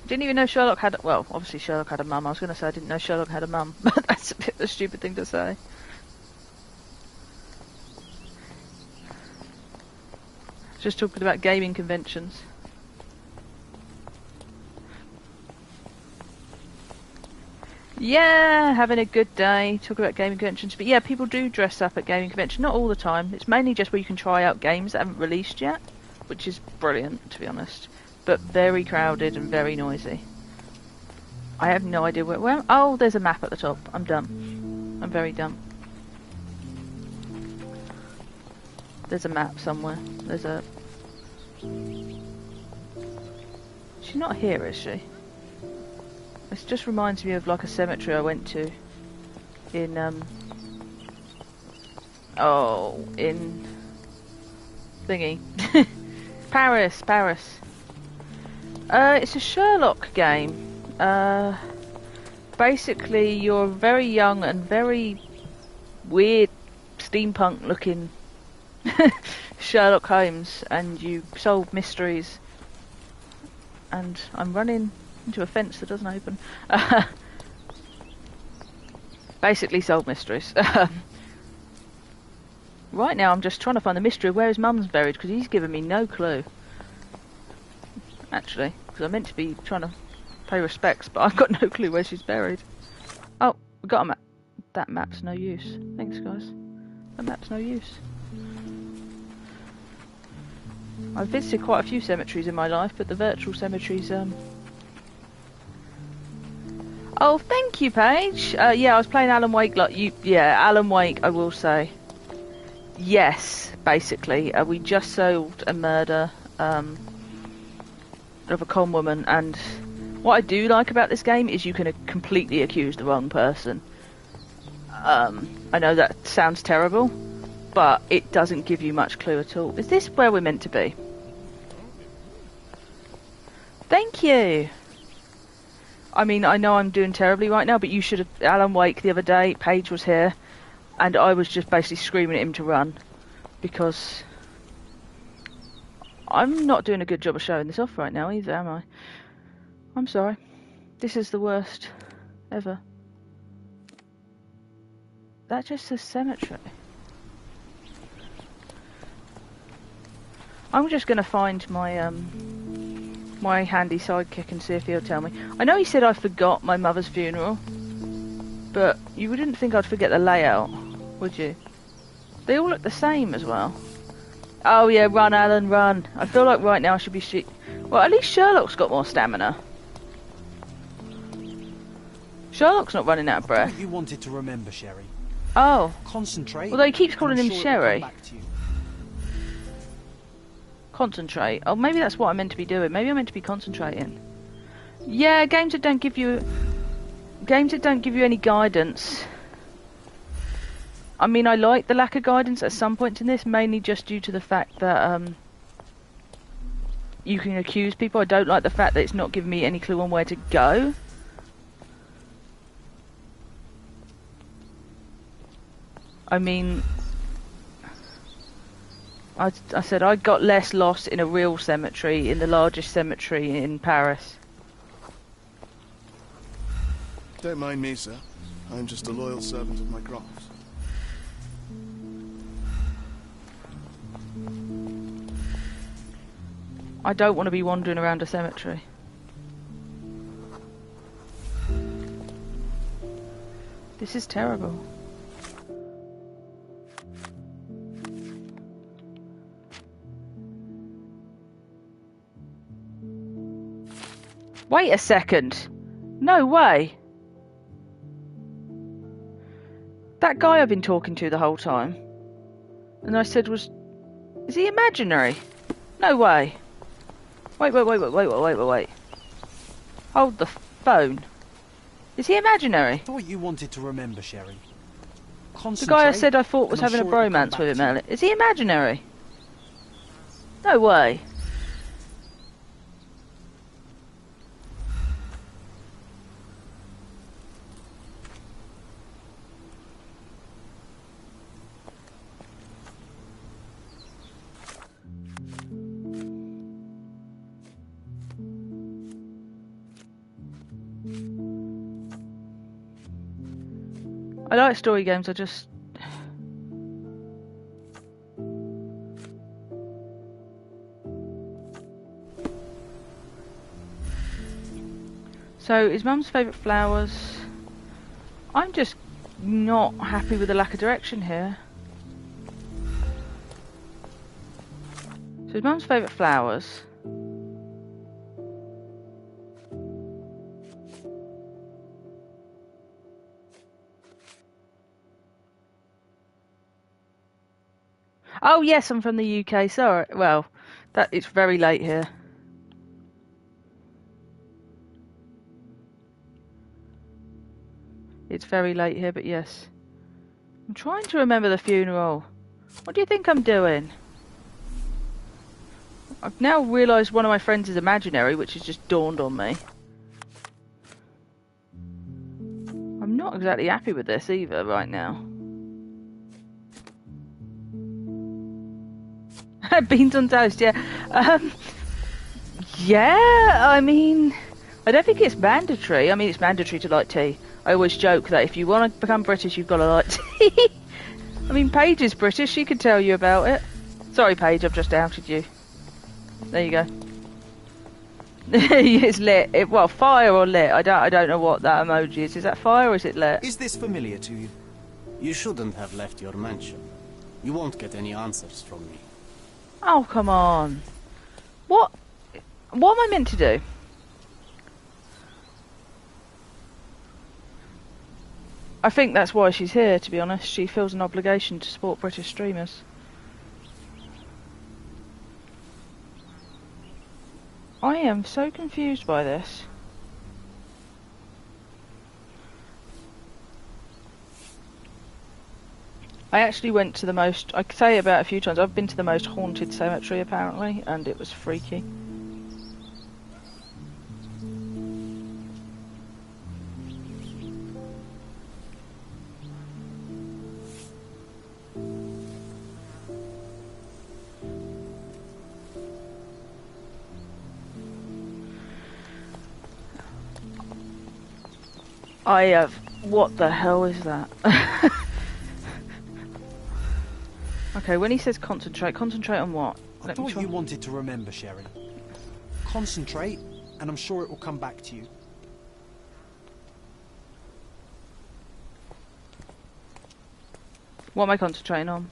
Didn't even know Sherlock had... Well, obviously Sherlock had a mum. I was going to say I didn't know Sherlock had a mum, but that's a bit of a stupid thing to say. Just talking about gaming conventions. Yeah, having a good day, talk about gaming conventions. But yeah, people do dress up at gaming conventions, not all the time. It's mainly just where you can try out games that haven't released yet, which is brilliant, to be honest. But very crowded and very noisy. I have no idea where... Oh, there's a map at the top. I'm dumb. I'm very dumb. There's a map somewhere. There's a... She's not here, is she? This just reminds me of like a cemetery I went to in in thingy. Paris. It's a Sherlock game. Basically you're very young and very weird steampunk looking Sherlock Holmes, and you solve mysteries. And I'm running into a fence that doesn't open. Basically solve mysteries. Right now I'm just trying to find the mystery of where his mum's buried, because he's given me no clue. Actually, because I meant to be trying to pay respects, but I've got no clue where she's buried. Oh, we got a map. That map's no use. Thanks, guys. That map's no use. I've visited quite a few cemeteries in my life, but the virtual cemeteries, Oh, thank you, Paige. Yeah, I was playing Alan Wake like you. Yeah, Alan Wake, I will say. Yes, basically. We just solved a murder of a con woman, and what I do like about this game is you can completely accuse the wrong person. I know that sounds terrible, but it doesn't give you much clue at all. Is this where we're meant to be? Thank you! I mean, I know I'm doing terribly right now, but you should have... Alan Wake the other day, Paige was here, and I was just basically screaming at him to run, because I'm not doing a good job of showing this off right now either, am I? I'm sorry. This is the worst ever. That just says cemetery. I'm just going to find my my handy sidekick and see if he'll tell me. I know he said I forgot my mother's funeral, but you wouldn't think I'd forget the layout, would you? They all look the same as well. Oh yeah, run Alan, run. I feel like right now I should be well, at least Sherlock's got more stamina. Sherlock's not running out of I breath. thought you wanted to remember, Sherry. Oh. Concentrate. Although he keeps and calling I'm him sure it'll come Sherry. back to you. Concentrate. Oh, maybe that's what I'm meant to be doing. Maybe I'm meant to be concentrating. Yeah, games that don't give you any guidance. I mean, I like the lack of guidance at some points in this, mainly just due to the fact that you can accuse people. I don't like the fact that it's not giving me any clue on where to go. I mean, I said I got less lost in a real cemetery, in the largest cemetery in Paris. Don't mind me, sir. I'm just a loyal servant of my craft. I don't want to be wandering around a cemetery. This is terrible. Wait a second. No way. That guy I've been talking to the whole time, and I said is he imaginary? No way. Wait. Hold the phone. Is he imaginary? I thought you wanted to remember, Sherry. The guy I said I thought was having a bromance with him earlier. Is he imaginary? No way. I like story games, I just... So, his mum's favourite flowers... I'm just not happy with the lack of direction here. So, his mum's favourite flowers... Oh yes, I'm from the UK. Sorry. Well, it's very late here. It's very late here, but yes. I'm trying to remember the funeral. What do you think I'm doing? I've now realised one of my friends is imaginary, which has just dawned on me. I'm not exactly happy with this either right now. Beans on toast, yeah. Yeah, I mean, I don't think it's mandatory. I mean, it's mandatory to like tea. I always joke that if you want to become British, you've got to like tea. I mean, Paige is British. She could tell you about it. Sorry, Paige, I've just outed you. There you go. It's lit. Well, fire or lit. I don't know what that emoji is. Is that fire or is it lit? Is this familiar to you? You shouldn't have left your mansion. You won't get any answers from me. Oh, come on. What am I meant to do? I think that's why she's here, to be honest. She feels an obligation to support British streamers. I am so confused by this. I actually went to the most, I say it about a few times, I've been to the most haunted cemetery apparently, and it was freaky. What the hell is that? Okay, when he says concentrate on what? I thought you wanted to remember, Sherry. Concentrate, and I'm sure it will come back to you. What am I concentrating on?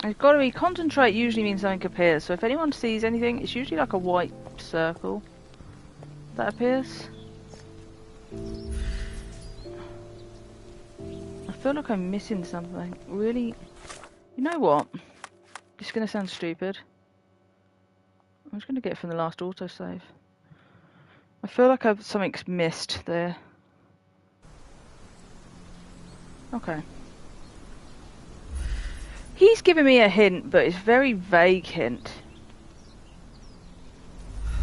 It's got to be concentrate. Usually means something appears. So if anyone sees anything, it's usually like a white circle that appears. I feel like I'm missing something. Really? You know what? It's going to sound stupid. I'm just going to get it from the last autosave. I feel like something's missed there. Okay. He's giving me a hint, but it's a very vague hint.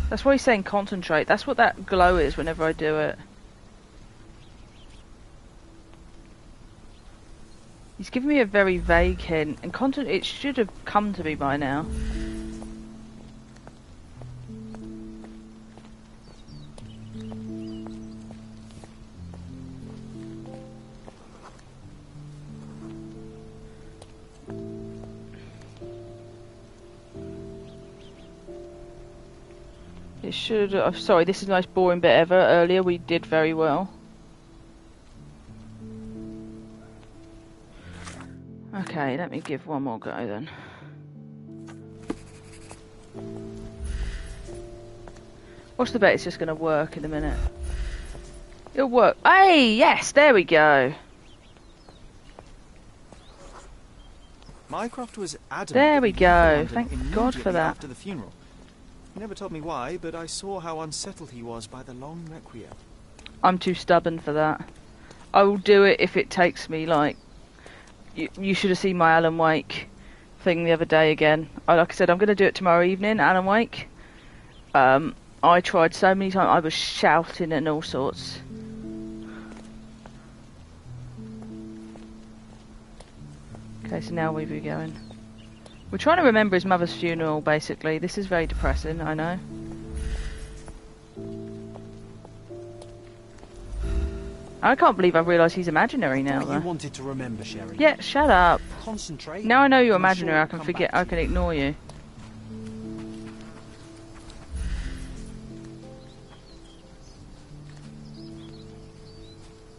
That's why he's saying concentrate. That's what that glow is whenever I do it. He's giving me a very vague hint, and it should have come to me by now. It should. Sorry, this is the most boring bit ever. Earlier we did very well. Okay, let me give one more go then. What's the bet? It's just going to work in a minute. It'll work. Hey, yes, there we go. Mycroft was adamant. There we go. Thank Thank God for that. After the funeral. He never told me why, but I saw how unsettled he was by the long requiem. I'm too stubborn for that. I will do it if it takes me, like... You should have seen my Alan Wake thing the other day again. Like I said, I'm going to do it tomorrow evening, Alan Wake. I tried so many times. I was shouting and all sorts. Okay, so now where are we going? We're trying to remember his mother's funeral, basically. This is very depressing, I know. I can't believe I realised he's imaginary now, though. You wanted to remember, Sherry. Yeah, shut up. Concentrate. Now I know you're imaginary, I can forget, I can ignore you.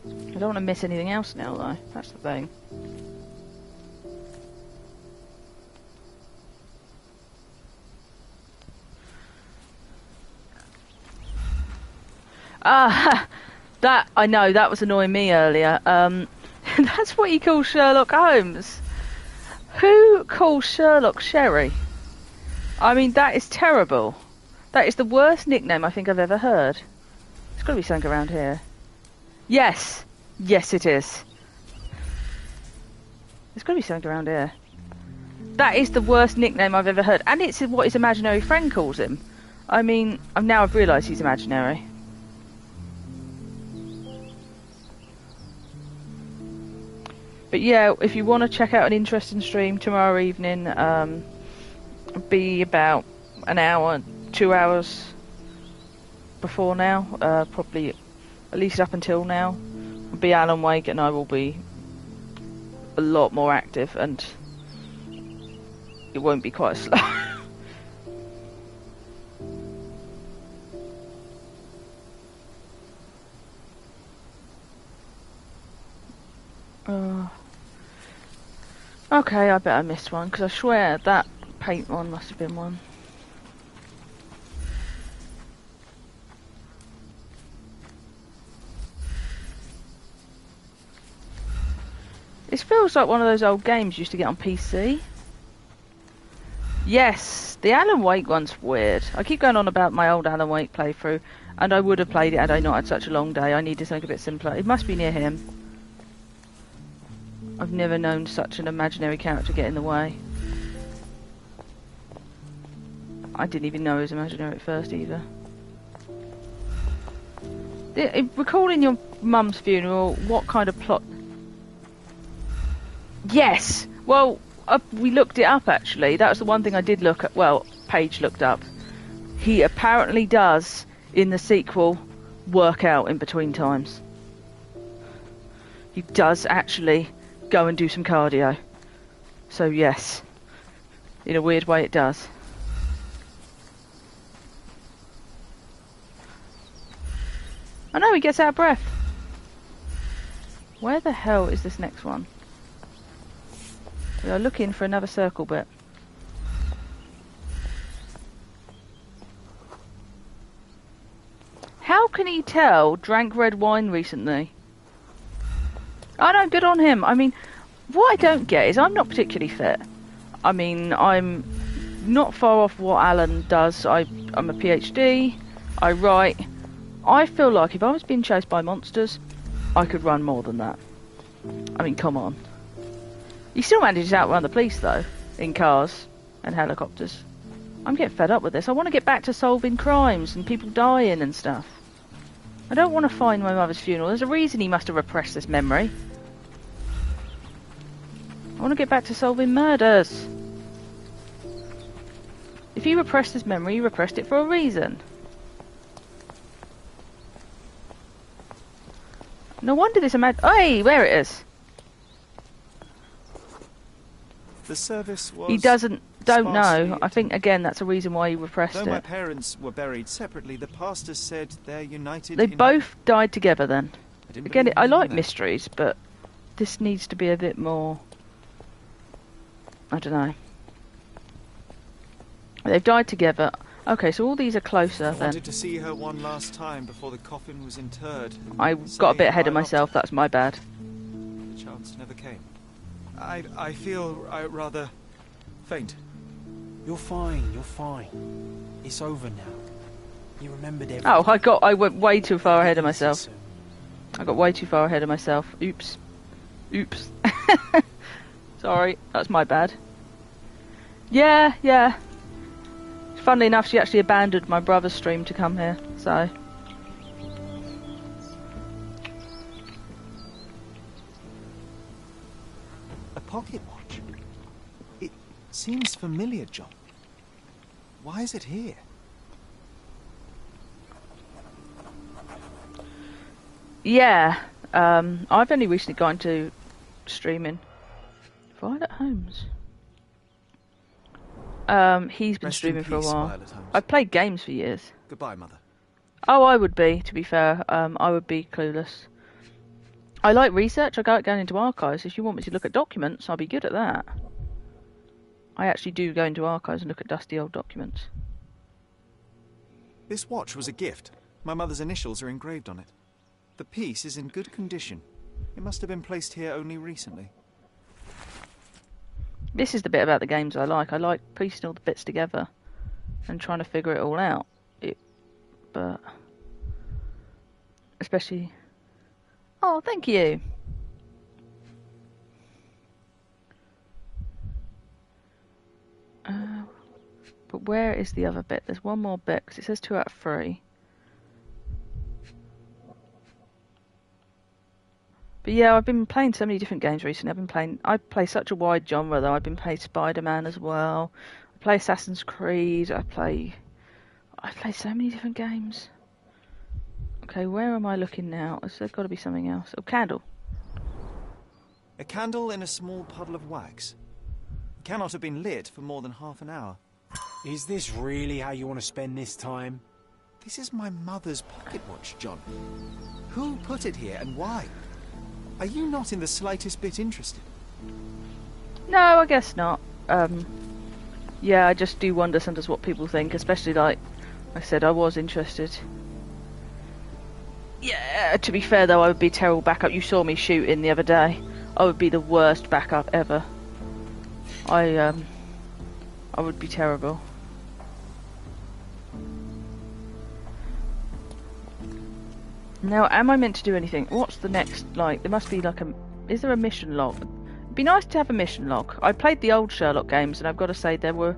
I don't want to miss anything else now, though. That's the thing. That, I know, that was annoying me earlier. That's what he calls Sherlock Holmes. Who calls Sherlock Sherry? I mean, that is terrible. That is the worst nickname I think I've ever heard. There's got to be something around here. Yes. Yes, it is. There's got to be something around here. That is the worst nickname I've ever heard. And it's what his imaginary friend calls him. I mean, now I've realised he's imaginary. But yeah, if you want to check out an interesting stream tomorrow evening, be about an hour, 2 hours before now, probably at least up until now. Be Alan Wake, and I will be a lot more active, and it won't be quite slow. Okay, I bet I missed one, because I swear that paint one must have been one. This feels like one of those old games you used to get on PC. Yes, the Alan Wake one's weird. I keep going on about my old Alan Wake playthrough, and I would have played it had I not had such a long day. I needed something a bit simpler. It must be near him. I've never known such an imaginary character get in the way. I didn't even know he was imaginary at first either. Recalling your mum's funeral, what kind of plot... Yes! Well, we looked it up actually. That was the one thing I did look at. Well, Paige looked up. He apparently does, in the sequel, work out in between times. He does actually go and do some cardio. So yes, in a weird way it does. I know, he gets out of breath. Where the hell is this next one? We are looking for another circle bit. How can he tell drank red wine recently? I know, good on him. I mean, what I don't get is I'm not particularly fit. I mean, I'm not far off what Alan does. I'm a PhD, I write. I feel like if I was being chased by monsters, I could run more than that. I mean, come on. He still manages to outrun the police, though, in cars and helicopters. I'm getting fed up with this. I want to get back to solving crimes and people dying and stuff. I don't want to find my mother's funeral. There's a reason he must have repressed this memory. I want to get back to solving murders. If he repressed his memory, he repressed it for a reason. No wonder this Hey, there it is. The service was... He don't know. sparsely I think, again, that's a reason why he repressed Though it. my parents were buried separately, the pastor said they're united They in... both died together then. Again, I like that. mysteries, but this needs to be a bit more... I don't know. They've died together. Okay, so all these are closer I then. wanted to see her one last time before the coffin was interred. I got a bit ahead of myself, that's my bad. The chance never came. I feel rather faint. You're fine, you're fine. It's over now. You remembered everything. Oh, I went way too far ahead of myself. I got way too far ahead of myself. Oops. Oops. Sorry, that's my bad. Yeah. Funnily enough, she actually abandoned my brother's stream to come here, so... A pocket watch? It seems familiar, John. Why is it here? Yeah, I've only recently gone to streaming. Violet Holmes. He's been Rest streaming in for a peace, while. Violet Holmes. I've played games for years. Goodbye, Mother. Oh, I would be, to be fair. I would be clueless. I like research. I like going into archives. If you want me to look at documents, I'll be good at that. I actually do go into archives and look at dusty old documents. This watch was a gift. My mother's initials are engraved on it. The piece is in good condition. It must have been placed here only recently. This is the bit about the games I like. I like piecing all the bits together and trying to figure it all out. But especially... Oh, thank you. But where is the other bit? There's one more bit, because it says 2 out of 3. But yeah, I've been playing so many different games recently. I play such a wide genre though. I've been playing Spider-Man as well. I play Assassin's Creed. I play so many different games. Okay, where am I looking now? There's got to be something else. Oh, candle. A candle in a small puddle of wax. It cannot have been lit for more than half an hour. Is this really how you want to spend this time? This is my mother's pocket watch, John. Who put it here and why? Are you not in the slightest bit interested? No, I guess not. Yeah, I just do wonder sometimes what people think, especially like I said, I was interested. Yeah, to be fair though, I would be terrible backup. You saw me shooting the other day. I would be the worst backup ever. I would be terrible. Now, am I meant to do anything? What's the next, like, there must be like a... Is there a mission log? It'd be nice to have a mission log. I played the old Sherlock games, and I've got to say there were...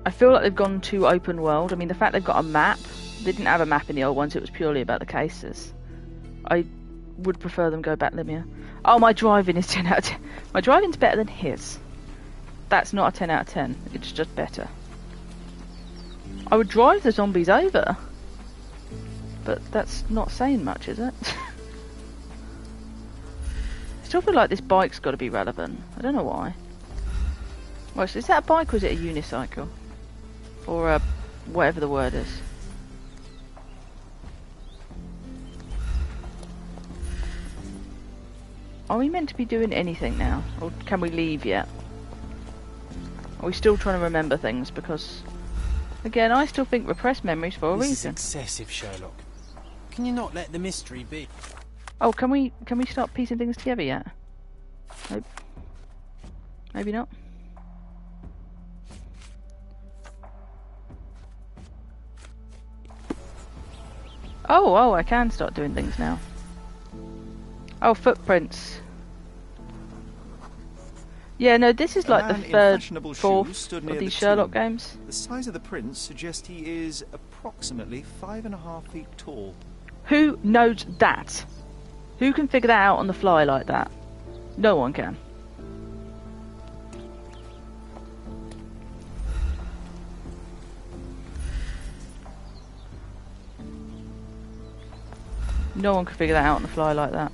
I feel like they've gone too open world. I mean, the fact they've got a map... They didn't have a map in the old ones, it was purely about the cases. I would prefer them go back linear. Oh, my driving is 10 out of 10. My driving's better than his. That's not a 10 out of 10. It's just better. I would drive the zombies over. But that's not saying much, is it? I still feel like this bike's got to be relevant. I don't know why. Well, so is that a bike or is it a unicycle? Or a... whatever the word is. Are we meant to be doing anything now? Or can we leave yet? Are we still trying to remember things? Because, again, I still think repressed memories for a This is reason. excessive, Sherlock. Can you not let the mystery be? Oh, can we start piecing things together yet? Nope. Maybe not. Oh, I can start doing things now. Oh, footprints. Yeah, no, this is like the third, fourth of these Sherlock games. The size of the prints suggest he is approximately 5.5 feet tall. Who knows that? Who can figure that out on the fly like that? No one can. No one can figure that out on the fly like that.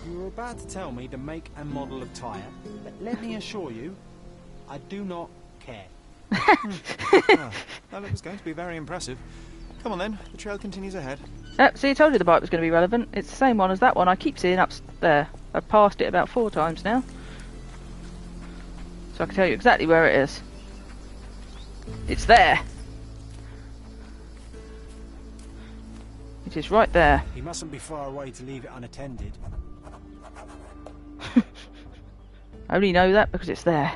You were about to tell me the make and model of tyre, but let me assure you, I do not care. Well, it was going to be very impressive. Come on then, the trail continues ahead. See, I told you the bike was going to be relevant. It's the same one as that one I keep seeing up there. I've passed it about 4 times now. So I can tell you exactly where it is. It's there. It is right there. He mustn't be far away to leave it unattended. I only know that because it's there.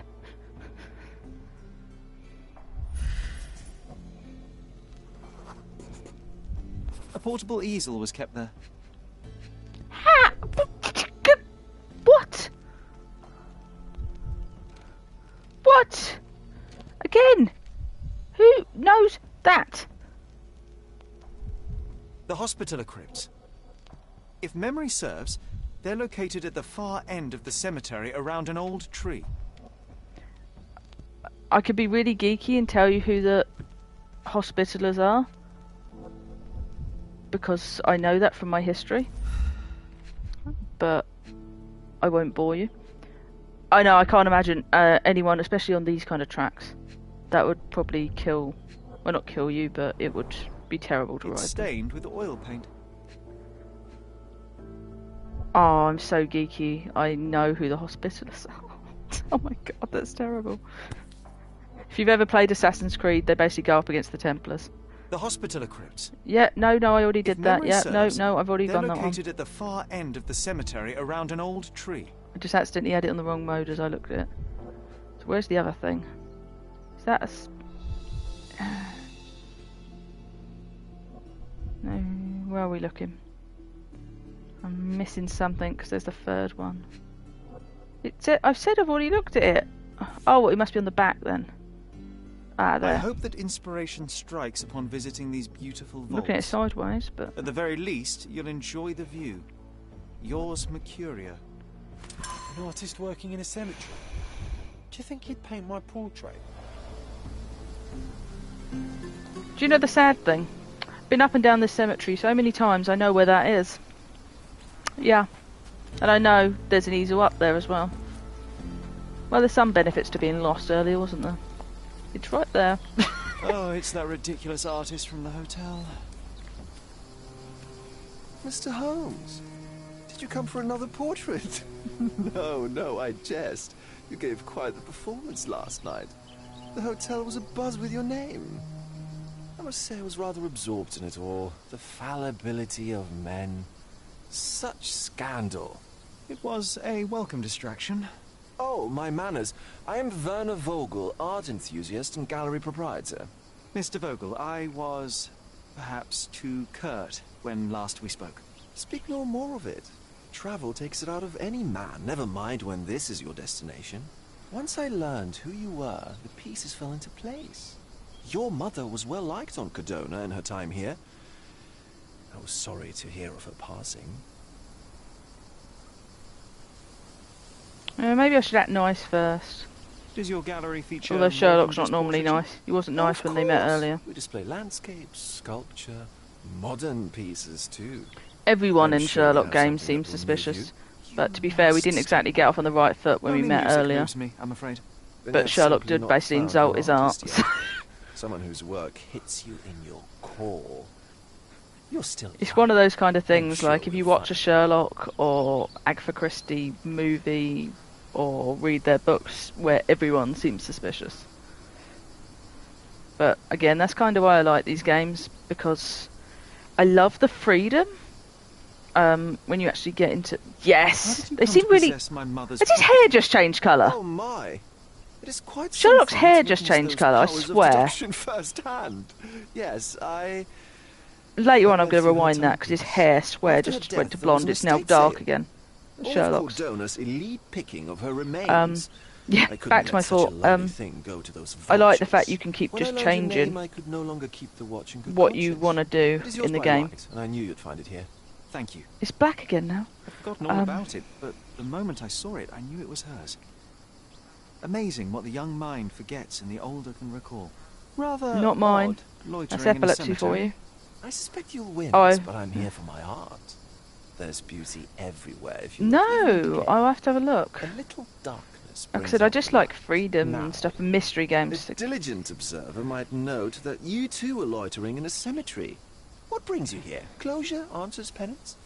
A portable easel was kept there. Ha! What? What? Again? Who knows that? The Hospitaller crypts. If memory serves, they're located at the far end of the cemetery around an old tree. I could be really geeky and tell you who the Hospitallers are, because I know that from my history, but I won't bore you. I know, I can't imagine anyone, especially on these kind of tracks, that would probably kill, well, not kill you, but it would be terrible to ride. It's stained with oil paint. Oh, I'm so geeky. I know who the Hospitallers are. Oh my god, that's terrible. If you've ever played Assassin's Creed, they basically go up against the Templars. The Hospitaller crypts. Yeah, no, I already did that. Yeah, serves, no, I've already done that one. They're located at the far end of the cemetery around an old tree. I just accidentally had it on the wrong mode as I looked at it. So where's the other thing? Is that a... No, where are we looking? I'm missing something because there's the third one. I've said I've already looked at it. Oh, well, it must be on the back then. Ah, there. I hope that inspiration strikes upon visiting these beautiful vaults. Looking at it sideways, but... At the very least, you'll enjoy the view. Yours, Mercurio. An artist working in a cemetery? Do you think he'd paint my portrait? Do you know the sad thing? Been up and down this cemetery so many times, I know where that is. Yeah. And I know there's an easel up there as well. Well, there's some benefits to being lost earlier, wasn't there? It's right there. Oh, it's that ridiculous artist from the hotel. Mr. Holmes, did you come for another portrait? No, I jest. You gave quite the performance last night. The hotel was abuzz with your name. I must say I was rather absorbed in it all. The fallibility of men. Such scandal. It was a welcome distraction. Oh, my manners. I am Werner Vogel, art enthusiast and gallery proprietor. Mr. Vogel, I was perhaps too curt when last we spoke. Speak no more of it. Travel takes it out of any man, never mind when this is your destination. Once I learned who you were, the pieces fell into place. Your mother was well liked on Cadona in her time here. I was sorry to hear of her passing. Maybe I should act nice first. Does your gallery feature... Although Sherlock's not normally nice. He wasn't nice when they met earlier. We display landscapes, sculpture, modern pieces too. Everyone in Sherlock games seems suspicious. But to be fair, we didn't exactly get off on the right foot when we met earlier. Me, I'm afraid. But Sherlock did basically insult his art. Someone whose work hits you in your core. You're still It's young. one of those kind of things, sure like if you we'll watch a Sherlock or Agatha Christie movie or read their books where everyone seems suspicious. But again, that's kind of why I like these games, because I love the freedom when you actually get into... Yes! They seem really... My mother's Has his hair just changed colour? Oh my! It is quite Sherlock's something hair to just witness changed those colour, I powers of swear. deduction firsthand. Yes, I... Later on, I'm read going to through her rewind that, because his timepieces. hair, swear, After her just went to death, there was blonde. an It's now estate dark sale. again. All Sherlock's. of Cordona's elite picking of her remains. Yeah, I couldn't back to my let such a thought. lovely thing go to those I like the fact vultures. you can keep When just I learned your changing name, I could no longer keep the watch in good what you conscience. want to do It is yours in the by game. right, and I knew you'd find it here. Thank you. It's black again now. I'd forgotten all about it, but the moment I saw it, I knew it was hers. Amazing what the young mind forgets and the older can recall. Rather Not mine. odd, loitering That's in a epilepsy for cemetery. you. I suspect you'll win, Oh. but I'm here for my art. There's beauty everywhere if you look, even in No, decay. I'll have to have a look. A little darkness. Like I brings said, I out just the like light. freedom Now, and stuff and mystery games. A diligent observer might note that you too are loitering in a cemetery. What brings you here? Closure answers penance?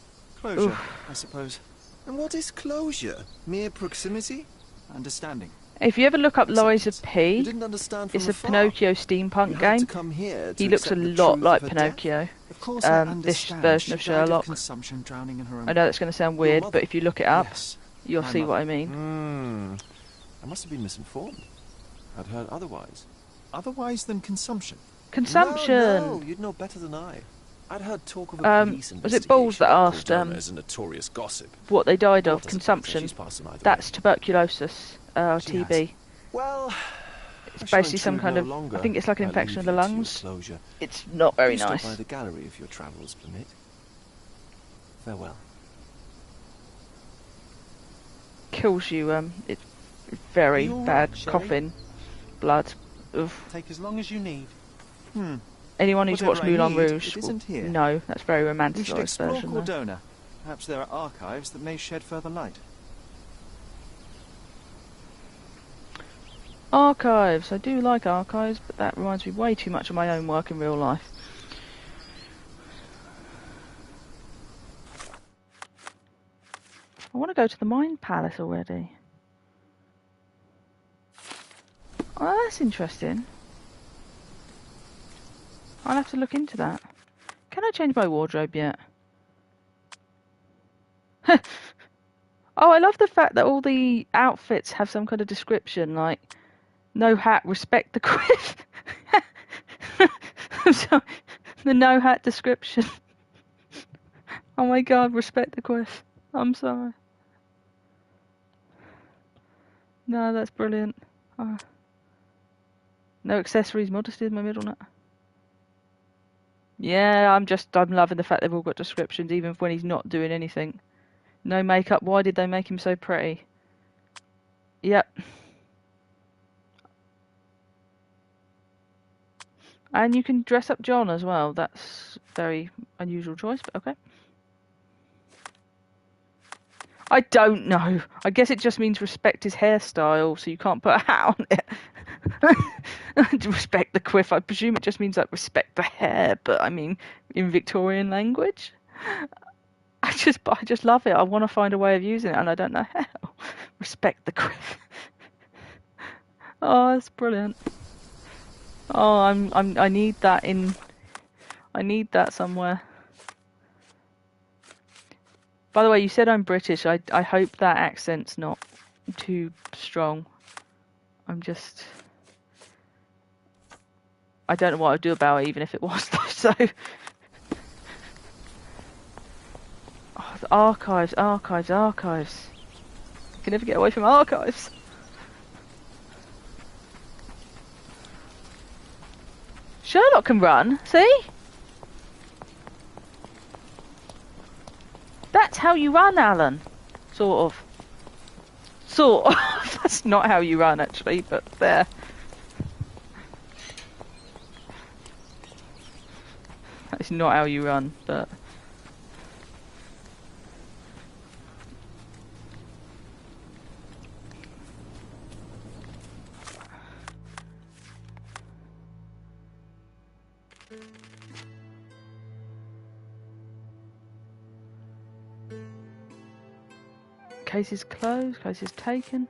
Closure, Oof. I suppose. And what is closure? Mere proximity? Understanding. If you ever look up Lies of You P, didn't understand from it's a afar. Pinocchio You steampunk had game. to come here to He looks a accept the lot truth like of her Pinocchio. Of course I This understand. version of She died Sherlock. consumption, drowning in her own I know that's going to sound weird, mother? but if you look it up, Yes, you'll my see what mother. I mean. I must have been misinformed. I'd heard otherwise. Otherwise than consumption. Consumption! No, you'd know better than I. I'd heard talk of a police was it Balls that asked Cordona is a notorious gossip. what they died What of? does it matter? Consumption. She's passed on either That's way. tuberculosis, or She TB. Well, It's basically some kind of... I think it's like an infection of the lungs. It's not very Please nice. Stop by the gallery if your travels permit. Farewell. Kills you, it's very You all bad. right, Sherry? Coughing, blood. Oof. Take as long as you need. Anyone who's watched Whatever I Moulin need, Rouge... it isn't here. No, that's very We should romanticised explore version. though. Cordona. Perhaps there are archives that may shed further light. Archives. I do like archives, but that reminds me way too much of my own work in real life. I want to go to the Mind Palace already. Oh, that's interesting. I'll have to look into that. Can I change my wardrobe yet? Oh, I love the fact that all the outfits have some kind of description, like no hat, respect the quiff. I'm sorry, the no hat description. Oh my god, respect the quiff. I'm sorry. No, that's brilliant. Oh. No accessories, modesty is my middle name. Yeah, I'm loving the fact they've all got descriptions, even when he's not doing anything. No makeup, why did they make him so pretty? Yep. And you can dress up John as well. That's a very unusual choice, but okay. I don't know. I guess it just means respect his hairstyle, so you can't put a hat on it. Respect the quiff. I presume it just means like respect the hair, but I mean in Victorian language. I just love it. I want to find a way of using it, and I don't know how. Respect the quiff. Oh, that's brilliant. Oh, I need that in. I need that somewhere. By the way, you said I'm British. I hope that accent's not too strong. I'm just... I don't know what I'd do about it, even if it was, though, so... Oh, the archives, archives, archives. I can never get away from archives. Sherlock can run, see? That's how you run, Alan. Sort of. Sort of. That's not how you run, actually, but there. That's not how you run, but... Case is closed. Case is taken.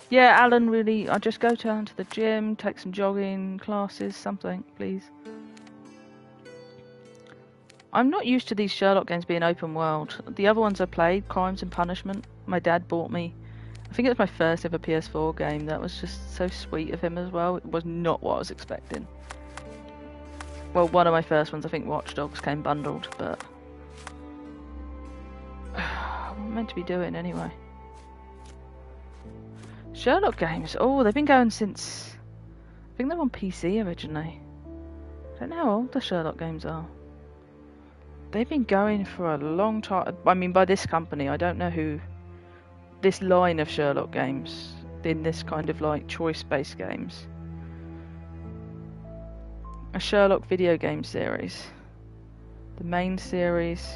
Yeah, Alan, really, I'll just go down to the gym, take some jogging classes, something, please. I'm not used to these Sherlock games being open world. The other ones I played, Crimes and Punishment, my dad bought me. I think it was my first ever PS4 game. That was just so sweet of him as well. It was not what I was expecting. Well, one of my first ones, I think Watch Dogs came bundled, but... I'm meant to be doing anyway. Sherlock games. Oh, they've been going since... I think they're on PC originally. I don't know how old the Sherlock games are. They've been going for a long time. I mean, by this company, I don't know who... This line of Sherlock games, in this kind of like choice-based games. A Sherlock video game series. The main series...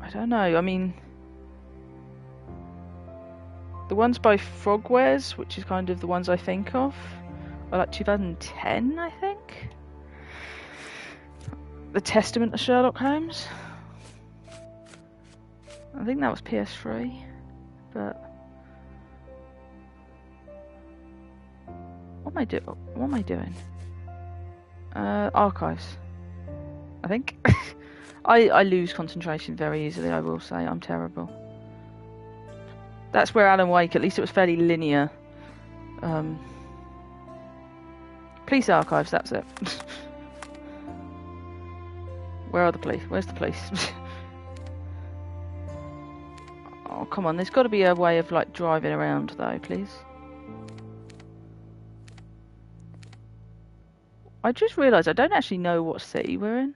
I don't know, I mean... The ones by Frogwares, which is kind of the ones I think of, are like 2010, I think? The Testament of Sherlock Holmes. I think that was PS3, but... What am I doing? Archives. I think. I lose concentration very easily, I will say. I'm terrible. That's where Alan Wake, at least it was fairly linear. Police archives, that's it. Where are the police? Where's the police? Oh, come on, there's got to be a way of like driving around though, please. I just realised I don't actually know what city we're in.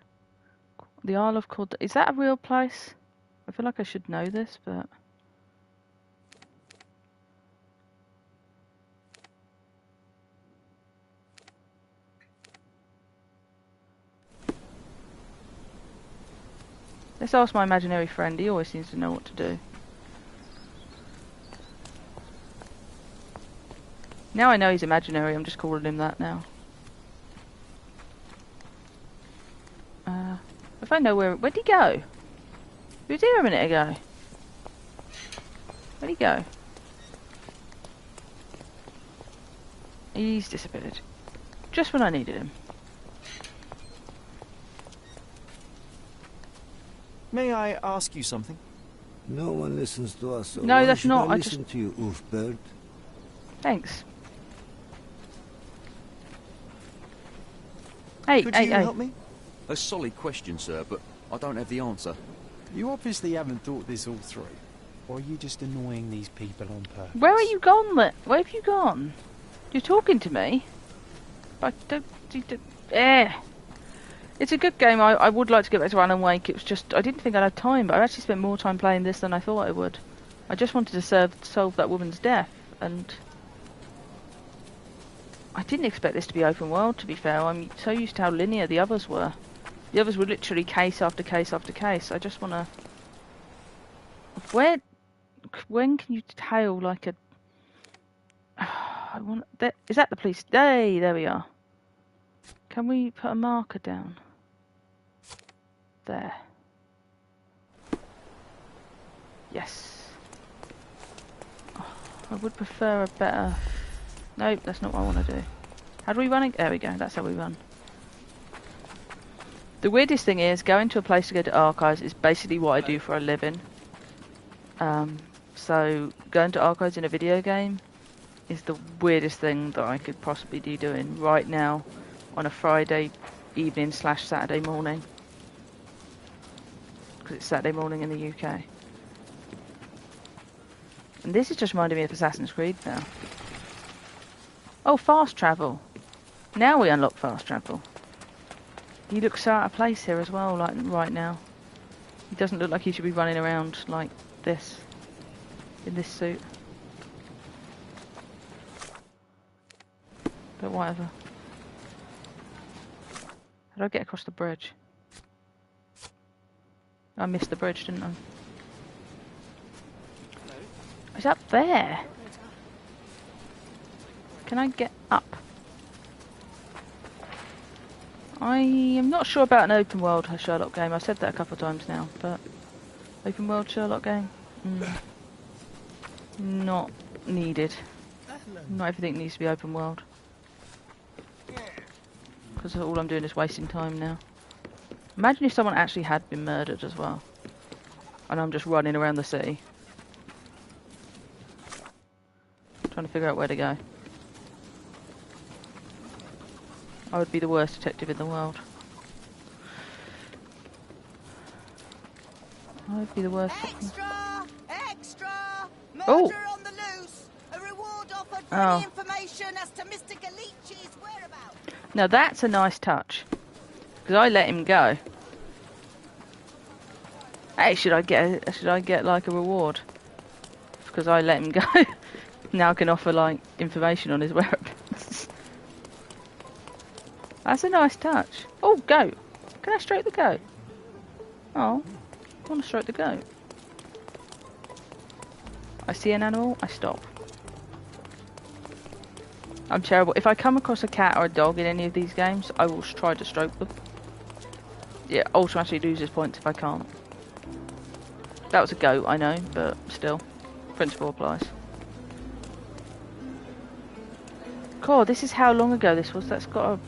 The Isle of Cord... Is that a real place? I feel like I should know this, but... Let's ask my imaginary friend. He always seems to know what to do. Now I know he's imaginary, I'm just calling him that now. If I know where'd he go? He was here a minute ago. Where'd he go? He's disappeared. Just when I needed him. May I ask you something? No one listens to us. So no, that's not. I listen to you, Oofbird. Thanks. Hey, Could you help me? A solid question, sir, but I don't have the answer. You obviously haven't thought this all through. Or are you just annoying these people on purpose? Where are you gone, Where have you gone? You're talking to me? I don't... It's a good game. I would like to get back to Alan Wake. It was just... I didn't think I'd have time, but I actually spent more time playing this than I thought I would. I just wanted to solve that woman's death, and... I didn't expect this to be open world, to be fair. I'm so used to how linear the others were. The others were literally case after case after case. I just want to... When can you tail like a... Is that the police? Hey, there we are. Can we put a marker down? There. Yes. Oh, I would prefer a better... Nope, that's not what I want to do. How do we run it? There we go, that's how we run. The weirdest thing is, going to a place to go to archives is basically what I do for a living. So, going to archives in a video game is the weirdest thing that I could possibly be doing right now on a Friday evening / Saturday morning. Because it's Saturday morning in the UK. And this is just reminding me of Assassin's Creed now. Oh, fast travel. Now we unlock fast travel. He looks so out of place here as well, like right now. He doesn't look like he should be running around like this, in this suit. But whatever. How do I get across the bridge? I missed the bridge, didn't I? It's up there. Can I get up? I am not sure about an open world Sherlock game. I've said that a couple of times now, but open world Sherlock game? Not needed. Not everything needs to be open world. Because all I'm doing is wasting time now. Imagine if someone actually had been murdered as well. And I'm just running around the city. Trying to figure out where to go. I would be the worst detective in the world. I would be the worst. Extra! Extra! Murder Oh! On the loose! A reward offered for Oh. any information as to Mr. Galici's whereabouts. Now that's a nice touch. Because I let him go. Hey, should I get like a reward? Because I let him go. Now I can offer like information on his whereabouts. That's a nice touch. Oh, goat. Can I stroke the goat? Oh, I want to stroke the goat. I see an animal, I stop. I'm terrible. If I come across a cat or a dog in any of these games, I will try to stroke them. Yeah, automatically loses points if I can't. That was a goat, I know, but still. Principle applies. God, this is how long ago this was. That's got a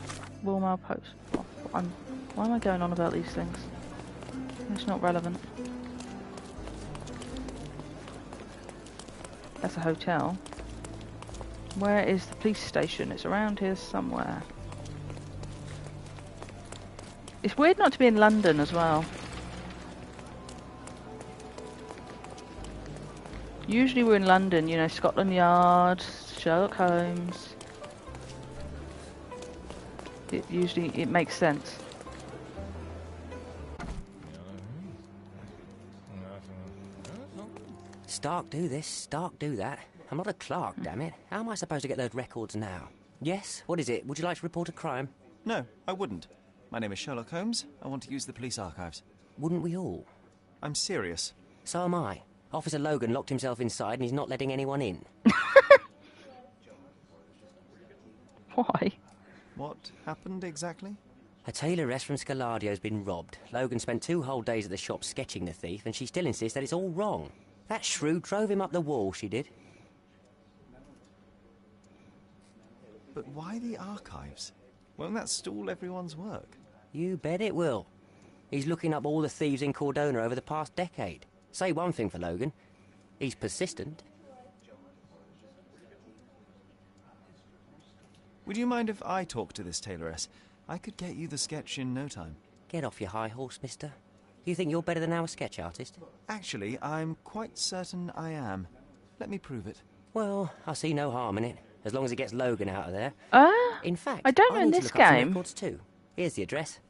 Royal Mail post. Why am I going on about these things? It's not relevant. That's a hotel. Where is the police station? It's around here somewhere. It's weird not to be in London as well. Usually we're in London, you know, Scotland Yard, Sherlock Holmes. It makes sense. Stark do this, Stark do that. I'm not a clerk, damn it. How am I supposed to get those records now? Yes? What is it? Would you like to report a crime? No, I wouldn't. My name is Sherlock Holmes. I want to use the police archives. Wouldn't we all? I'm serious. So am I. Officer Logan locked himself inside and he's not letting anyone in. Why? What happened exactly? A tailoress from Scaladio's been robbed. Logan spent 2 whole days at the shop sketching the thief and she still insists that it's all wrong. That shrew drove him up the wall, she did. But why the archives? Won't that stall everyone's work? You bet it will. He's looking up all the thieves in Cordona over the past decade. Say one thing for Logan. He's persistent. Would you mind if I talk to this tailoress? I could get you the sketch in no time. Get off your high horse, mister. You think you're better than our sketch artist? Actually, I'm quite certain I am. Let me prove it. Well, I see no harm in it, as long as it gets Logan out of there. In fact, I don't know in need to this look up some game. records too. Here's the address.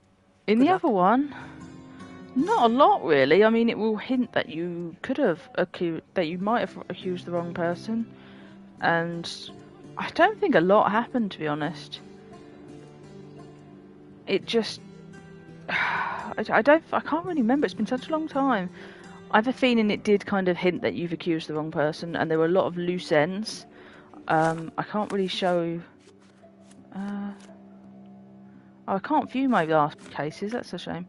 In the other one, not a lot really. I mean, it will hint that you could have that you might have accused the wrong person, and I don't think a lot happened, to be honest. It just, I can't really remember. It's been such a long time. I have a feeling it did kind of hint that you've accused the wrong person, and there were a lot of loose ends. I can't really show. I can't view my last cases. That's a shame.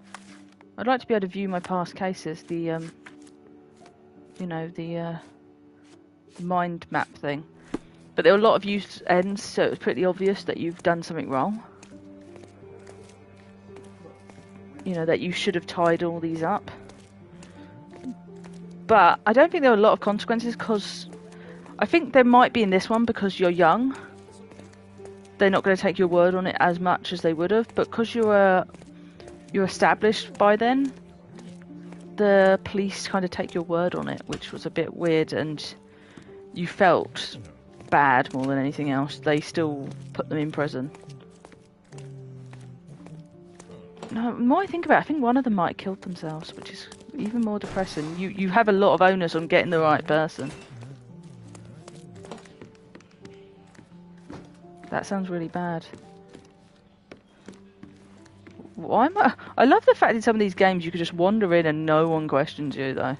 I'd like to be able to view my past cases. The you know, the mind map thing. But there were a lot of loose ends, so it was pretty obvious that you've done something wrong. You know, that you should have tied all these up. But I don't think there were a lot of consequences, because I think there might be in this one because you're young. They're not going to take your word on it as much as they would have, but because you're established by then, the police kind of take your word on it, which was a bit weird, and you felt bad more than anything else. They still put them in prison. No, the more I think about it, I think one of them might have killed themselves, which is even more depressing. You have a lot of onus on getting the right person. That sounds really bad. Why am I love the fact in some of these games you could just wander in and no one questions you, though.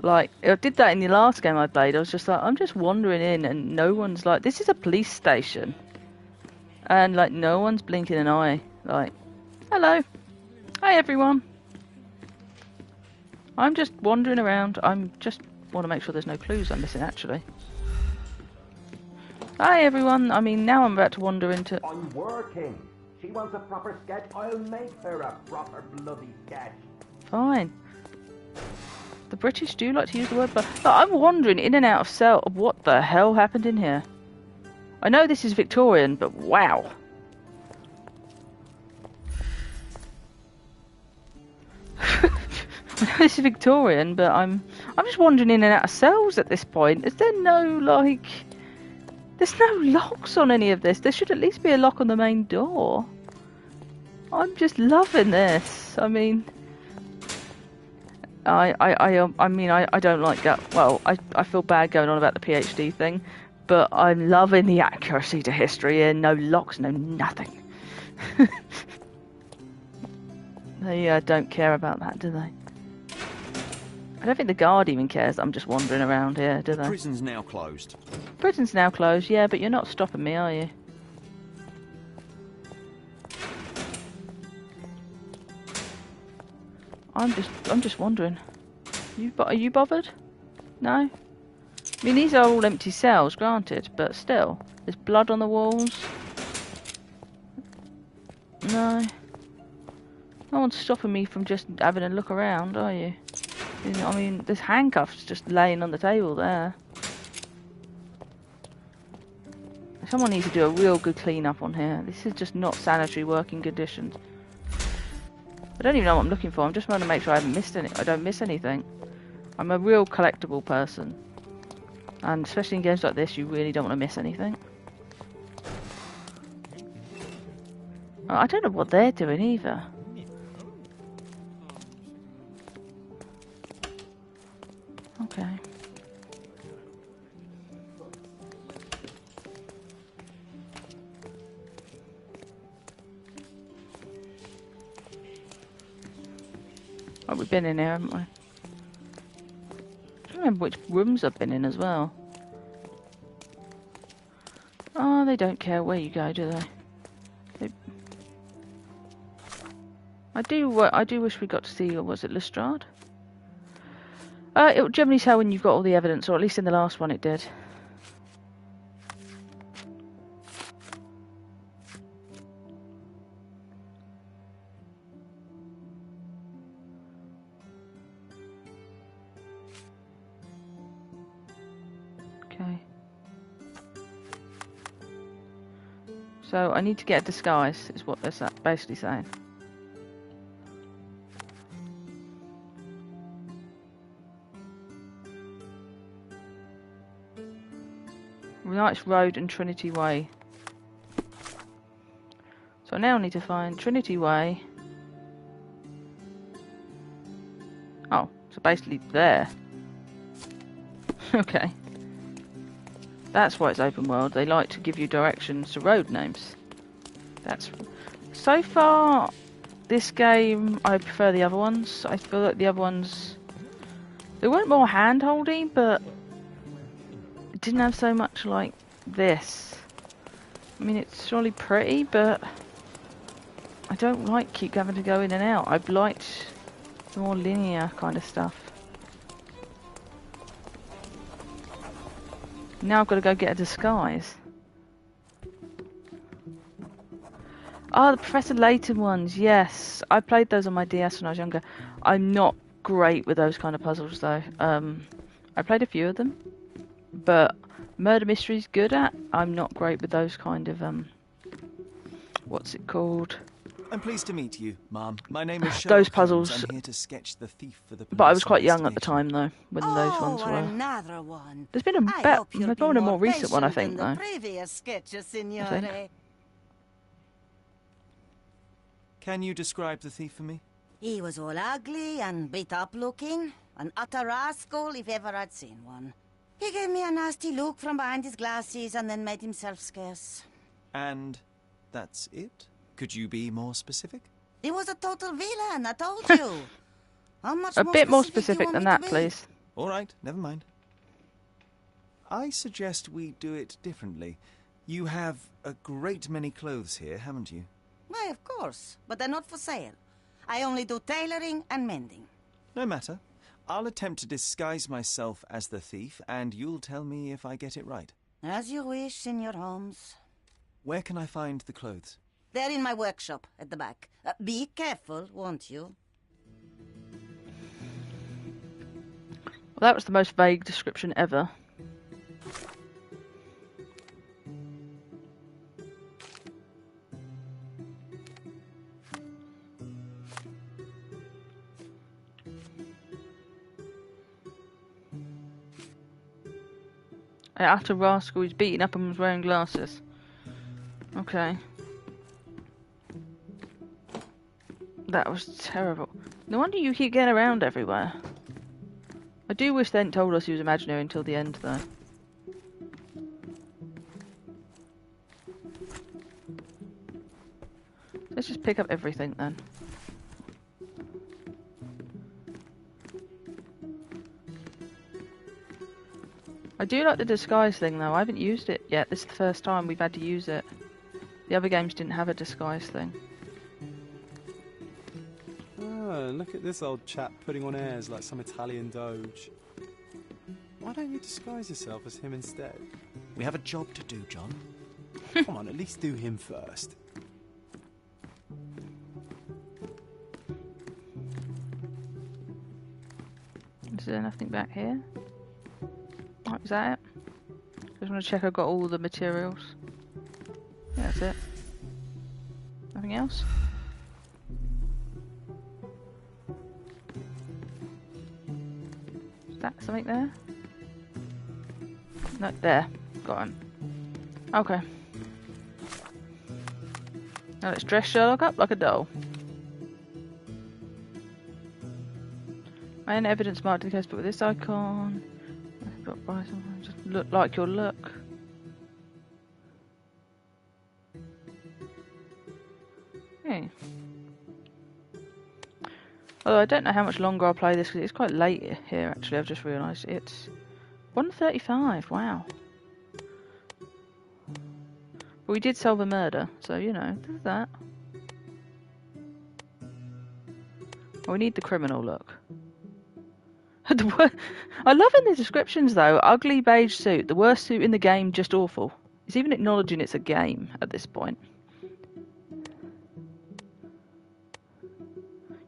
Like, I did that in the last game I played. I was just like, I'm just wandering in and no one's like, this is a police station. And, like, no one's blinking an eye. Like, hello. Hi, everyone. I'm just wandering around. I'm just want to make sure there's no clues I'm missing, actually. Hi, everyone. I mean, now I'm about to wander into... I'm working. She wants a proper sketch. I'll make her a proper bloody sketch. Fine. The British do like to use the word, but I'm wandering in and out of cell. What the hell happened in here? I know this is Victorian, but wow. I know this is Victorian, but I'm just wandering in and out of cells at this point. Is there no, like... There's no locks on any of this. There should at least be a lock on the main door. I'm just loving this. I mean... I don't like that. Well, I feel bad going on about the PhD thing, but I'm loving the accuracy to history and no locks, no nothing. They don't care about that, do they? I don't think the guard even cares that I'm just wandering around here, do they? Prison's now closed. Prison's now closed, yeah, but you're not stopping me, are you? I'm just wondering. Are you bothered? No? I mean, these are all empty cells, granted, but still. There's blood on the walls. No. No one's stopping me from just having a look around, are you? I mean, there's handcuffs just laying on the table there. Someone needs to do a real good clean up on here. This is just not sanitary working conditions. I don't even know what I'm looking for. I'm just trying to make sure I haven't missed any. I don't miss anything. I'm a real collectible person, and especially in games like this, you really don't want to miss anything. I don't know what they're doing either. Okay. Oh, we've been in here, haven't we? I don't remember which rooms I've been in as well. Oh, they don't care where you go, do they? I do wish we got to see, or was it Lestrade? It will generally tell when you've got all the evidence, or at least in the last one it did. Okay. So I need to get a disguise, is what they're basically saying. Knights Road and Trinity Way. So I now need to find Trinity Way. Oh, so basically there. Okay. That's why it's open world. They like to give you directions to road names. That's... So far, this game, I prefer the other ones. I feel like the other ones... They weren't more hand-holdy, but... didn't have so much like this. I mean, it's surely pretty, but I don't like keep having to go in and out. I've liked the more linear kind of stuff. Now I've got to go get a disguise. Oh, the Professor Layton ones, yes. I played those on my DS when I was younger. I'm not great with those kind of puzzles though. I played a few of them. But murder mystery's good at. I'm not great with those kind of what's it called? I'm pleased to meet you, Ma'am. My name is Sherlock those puzzles. Holmes. I'm here to sketch the thief for the police. But I was quite young at the time though when those ones were. Another one. There's been a more recent one, I think, though. Previous sketches, signore. Can you describe the thief for me? He was all ugly and beat up looking, an utter rascal if ever I'd seen one. He gave me a nasty look from behind his glasses and then made himself scarce. And that's it? Could you be more specific? He was a total villain, I told you. How much a bit more specific than that, please. All right, never mind. I suggest we do it differently. You have a great many clothes here, haven't you? Why, of course, but they're not for sale. I only do tailoring and mending. No matter. I'll attempt to disguise myself as the thief, and you'll tell me if I get it right. As you wish, Senor Holmes. Where can I find the clothes? They're in my workshop at the back. Be careful, won't you? Well, that was the most vague description ever. Utter rascal, he's beating up and was wearing glasses. Okay. That was terrible. No wonder you keep getting around everywhere. I do wish they hadn't told us he was imaginary until the end, though. Let's just pick up everything, then. I do like the disguise thing, though. I haven't used it yet. This is the first time we've had to use it. The other games didn't have a disguise thing. Oh, look at this old chap putting on airs like some Italian doge. Why don't you disguise yourself as him instead? We have a job to do, John. Come on, at least do him first. Is there nothing back here? Oh, is that it? Just want to check I've got all the materials. Yeah, that's it. Nothing else? Is that something there? No, there. Got him. Okay. Now let's dress Sherlock up like a doll. And evidence marked in the case book with this icon. Just look like your look. Okay. Although I don't know how much longer I'll play this because it's quite late here actually, I've just realised. It's 1:35, wow. But we did solve a murder, so you know, there's that. Well, we need the criminal look. I love in the descriptions though, ugly beige suit, the worst suit in the game, just awful. It's even acknowledging it's a game at this point.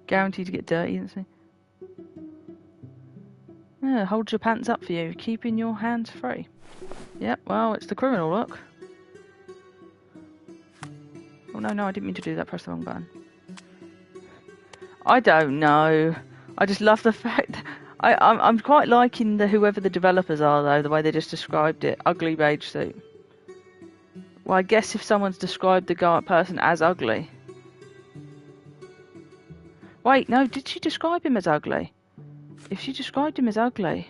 Guaranteed to get dirty, isn't it? Yeah, hold your pants up for you, keeping your hands free. Yep, well, it's the criminal look. Oh no, I didn't mean to do that, press the wrong button. I don't know. I just love the fact... I'm quite liking whoever the developers are, though, the way they just described it. Ugly beige suit. Well, I guess if someone's described the person as ugly... Wait, no, did she describe him as ugly? If she described him as ugly...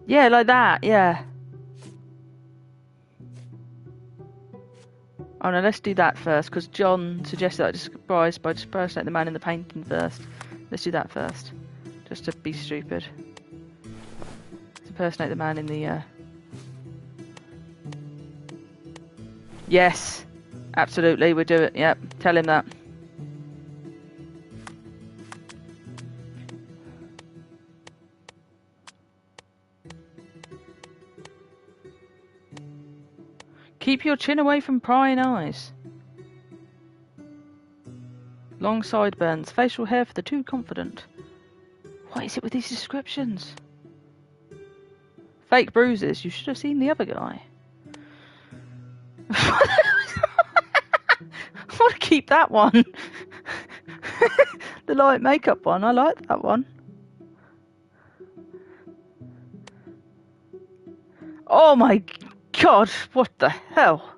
Yeah, like that, yeah. Oh no, let's do that first, because John suggested that I disguise by impersonating the man in the painting first. Let's do that first, just to be stupid. Let's impersonate the man in the... Yes, absolutely, we'll do it, yep, tell him that. Keep your chin away from prying eyes. Long sideburns, facial hair for the too confident. What is it with these descriptions? Fake bruises, you should have seen the other guy. I want to keep that one. The light makeup one, I like that one. Oh my God, what the hell?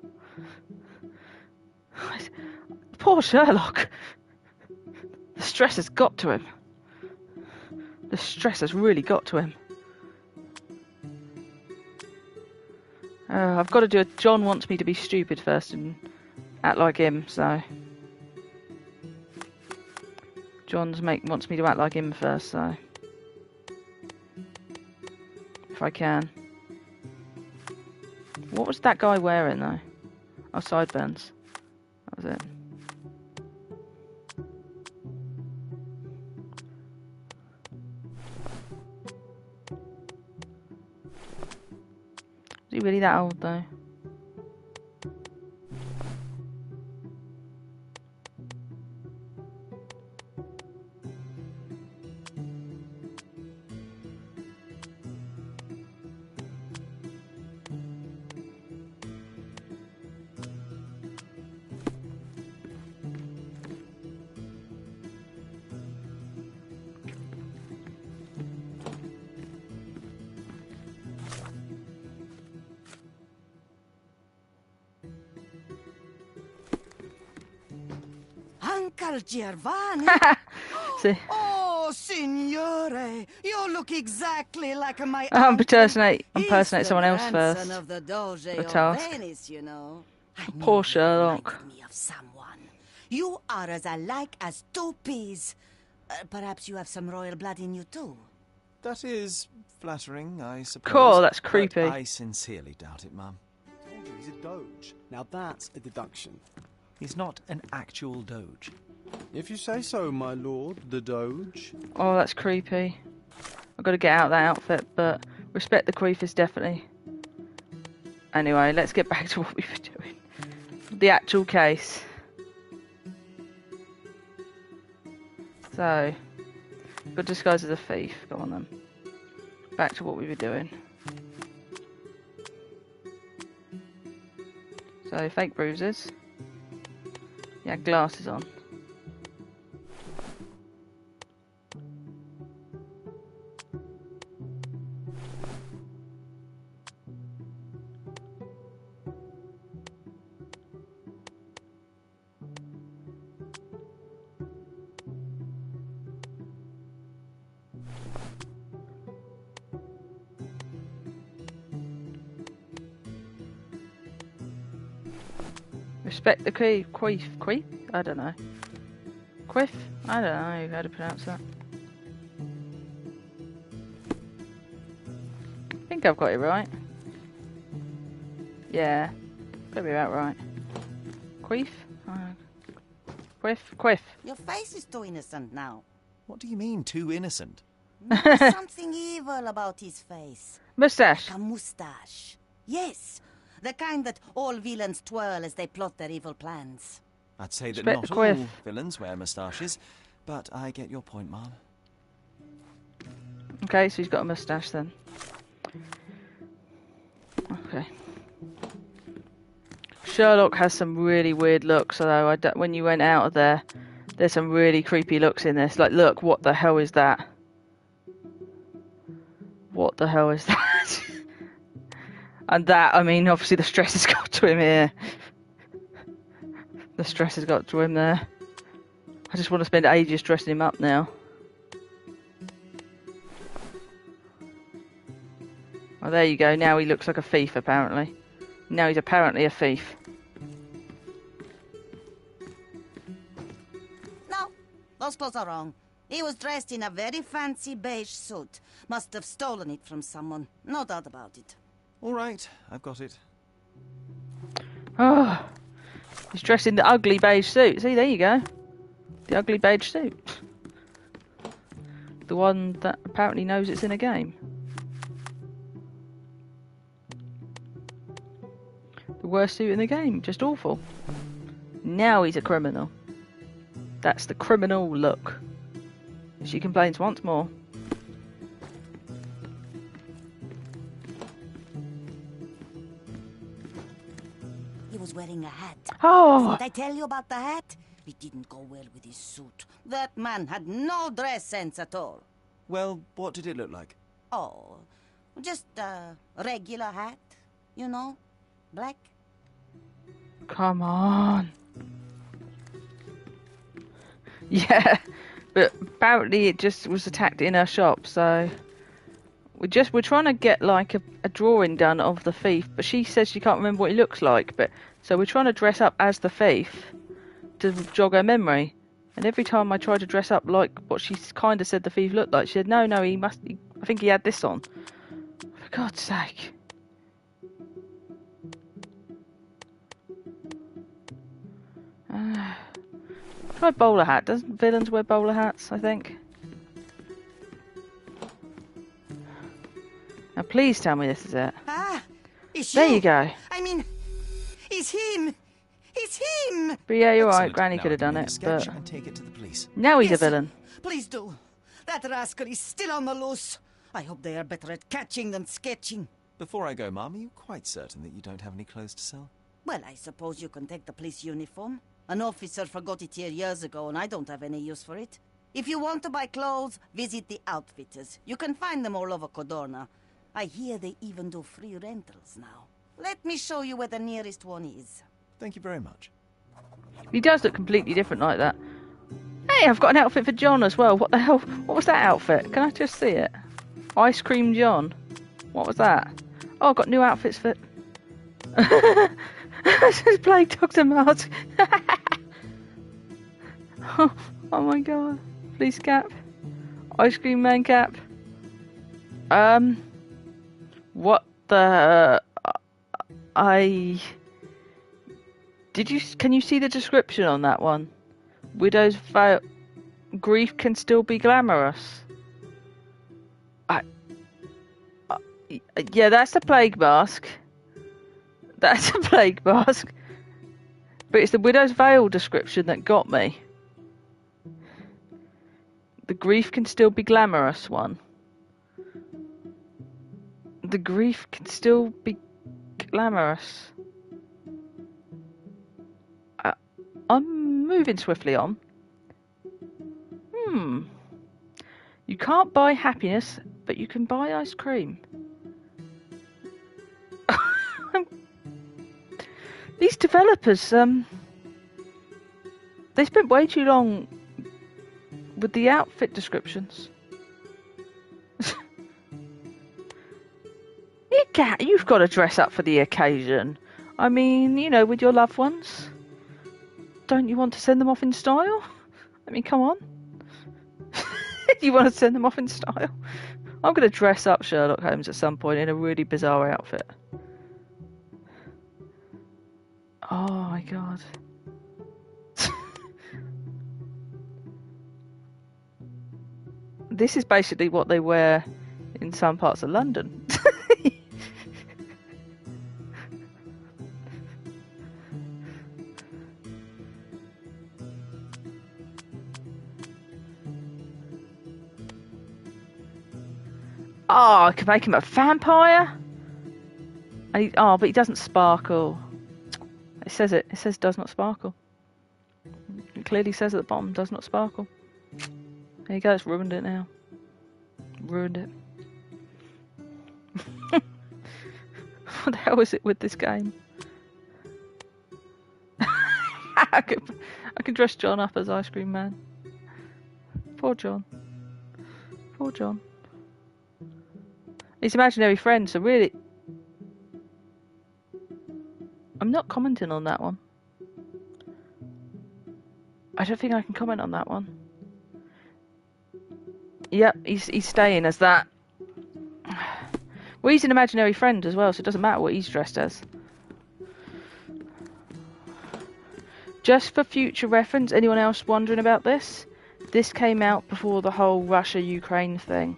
Poor Sherlock. The stress has got to him. The stress has really got to him. I've got to do it. John wants me to be stupid first and act like him, so... John's wants me to act like him first, so... If I can. What was that guy wearing though? Oh, sideburns. That was it. Is he really that old though? Uncle Giovanni? See? Oh, signore, you look exactly like my I'm uncle. impersonate He's someone else the first. grandson of the Doge The of task. Venice, you know. I knew Poor you Sherlock. reminded me of someone. You are as alike as two peas. Perhaps you have some royal blood in you too. That is flattering, I suppose. Cool, that's but creepy. I sincerely doubt it, Mum. I told you he's a doge. Now that's a deduction. He's not an actual doge. If you say so, my lord, the doge. Oh, that's creepy. I've got to get out of that outfit, but respect the queefers, definitely. Anyway, let's get back to what we were doing. The actual case. So, got disguised as a thief. Go on then. Back to what we were doing. So, fake bruises. Yeah, glasses on. Respect the queef? I don't know. Quiff? I don't know how to pronounce that. I think I've got it right. Yeah, gotta be about right. Queef? Quiff. Your face is too innocent now. What do you mean, too innocent? There's something evil about his face. Moustache. Like a moustache. Yes, the kind that all villains twirl as they plot their evil plans. I'd say that Respect not the all quiff. villains wear moustaches, but I get your point, Mom. Okay, so he's got a moustache then. Okay. Sherlock has some really weird looks, although when you went out of there, there's some really creepy looks in this. Like, look, what the hell is that? What the hell is that? And that, I mean, obviously the stress has got to him here. The stress has got to him there. I just want to spend ages dressing him up now. Well, there you go. Now he looks like a thief, apparently. Now he's apparently a thief. No, those clothes are wrong. He was dressed in a very fancy beige suit. Must have stolen it from someone. No doubt about it. All right, I've got it. Oh, he's dressed in the ugly beige suit. See, there you go. The ugly beige suit. The one that apparently knows it's in a game. The worst suit in the game. Just awful. Now he's a criminal. That's the criminal look. She complains once more. He was wearing a hat. Oh! Didn't I tell you about the hat? It didn't go well with his suit. That man had no dress sense at all. Well, what did it look like? Oh, just a regular hat, you know, black. Come on. Yeah, but apparently it just was attacked in her shop, so we're trying to get like a drawing done of the thief, but she says she can't remember what he looks like, but so we're trying to dress up as the thief to jog her memory. And every time I try to dress up like what she kind of said the thief looked like, she said, no, I think he had this on. For God's sake. Try bowler hat. Doesn't villains wear bowler hats, I think? Now please tell me this is it. Ah, it's There you go. I mean, it's him. It's him. But yeah, you're right. Excellent. Granny Now could have I can done make a it, sketch but and take it to the police. now he's Yes, a villain. Please do. That rascal is still on the loose. I hope they are better at catching than sketching. Before I go, Mum, are you quite certain that you don't have any clothes to sell? Well, I suppose you can take the police uniform. An officer forgot it here years ago, and I don't have any use for it. If you want to buy clothes, visit the outfitters. You can find them all over Codorna. I hear they even do free rentals now. Let me show you where the nearest one is. Thank you very much. He does look completely different like that. Hey, I've got an outfit for John as well. What the hell? What was that outfit? Can I just see it? Ice Cream John. What was that? Oh, I've got new outfits for... Just playing Dr. Mask. Oh my god. Police cap. Ice Cream Man cap. What the... Can you see the description on that one? Widow's veil. Grief can still be glamorous. Yeah, that's the plague mask. That's a plague mask. But it's the widow's veil description that got me. The grief can still be glamorous one. The grief can still be glamorous. I'm moving swiftly on. You can't buy happiness, but you can buy ice cream. These developers, they spent way too long with the outfit descriptions. You've got to dress up for the occasion. I mean, you know, with your loved ones. Don't you want to send them off in style? I mean, come on. You want to send them off in style? I'm going to dress up Sherlock Holmes at some point in a really bizarre outfit. Oh my god. This is basically what they wear in some parts of London. Oh, I could make him a vampire. And but he doesn't sparkle. It says it. It says does not sparkle. It clearly says at the bottom does not sparkle. There you go. It's ruined it now. Ruined it. What the hell is it with this game? I can dress John up as Ice Cream Man. Poor John. Poor John. His imaginary friend, so really... I'm not commenting on that one. I don't think I can comment on that one. Yep, he's staying as that. Well, he's an imaginary friend as well, so it doesn't matter what he's dressed as. Just for future reference, anyone else wondering about this? This came out before the whole Russia-Ukraine thing.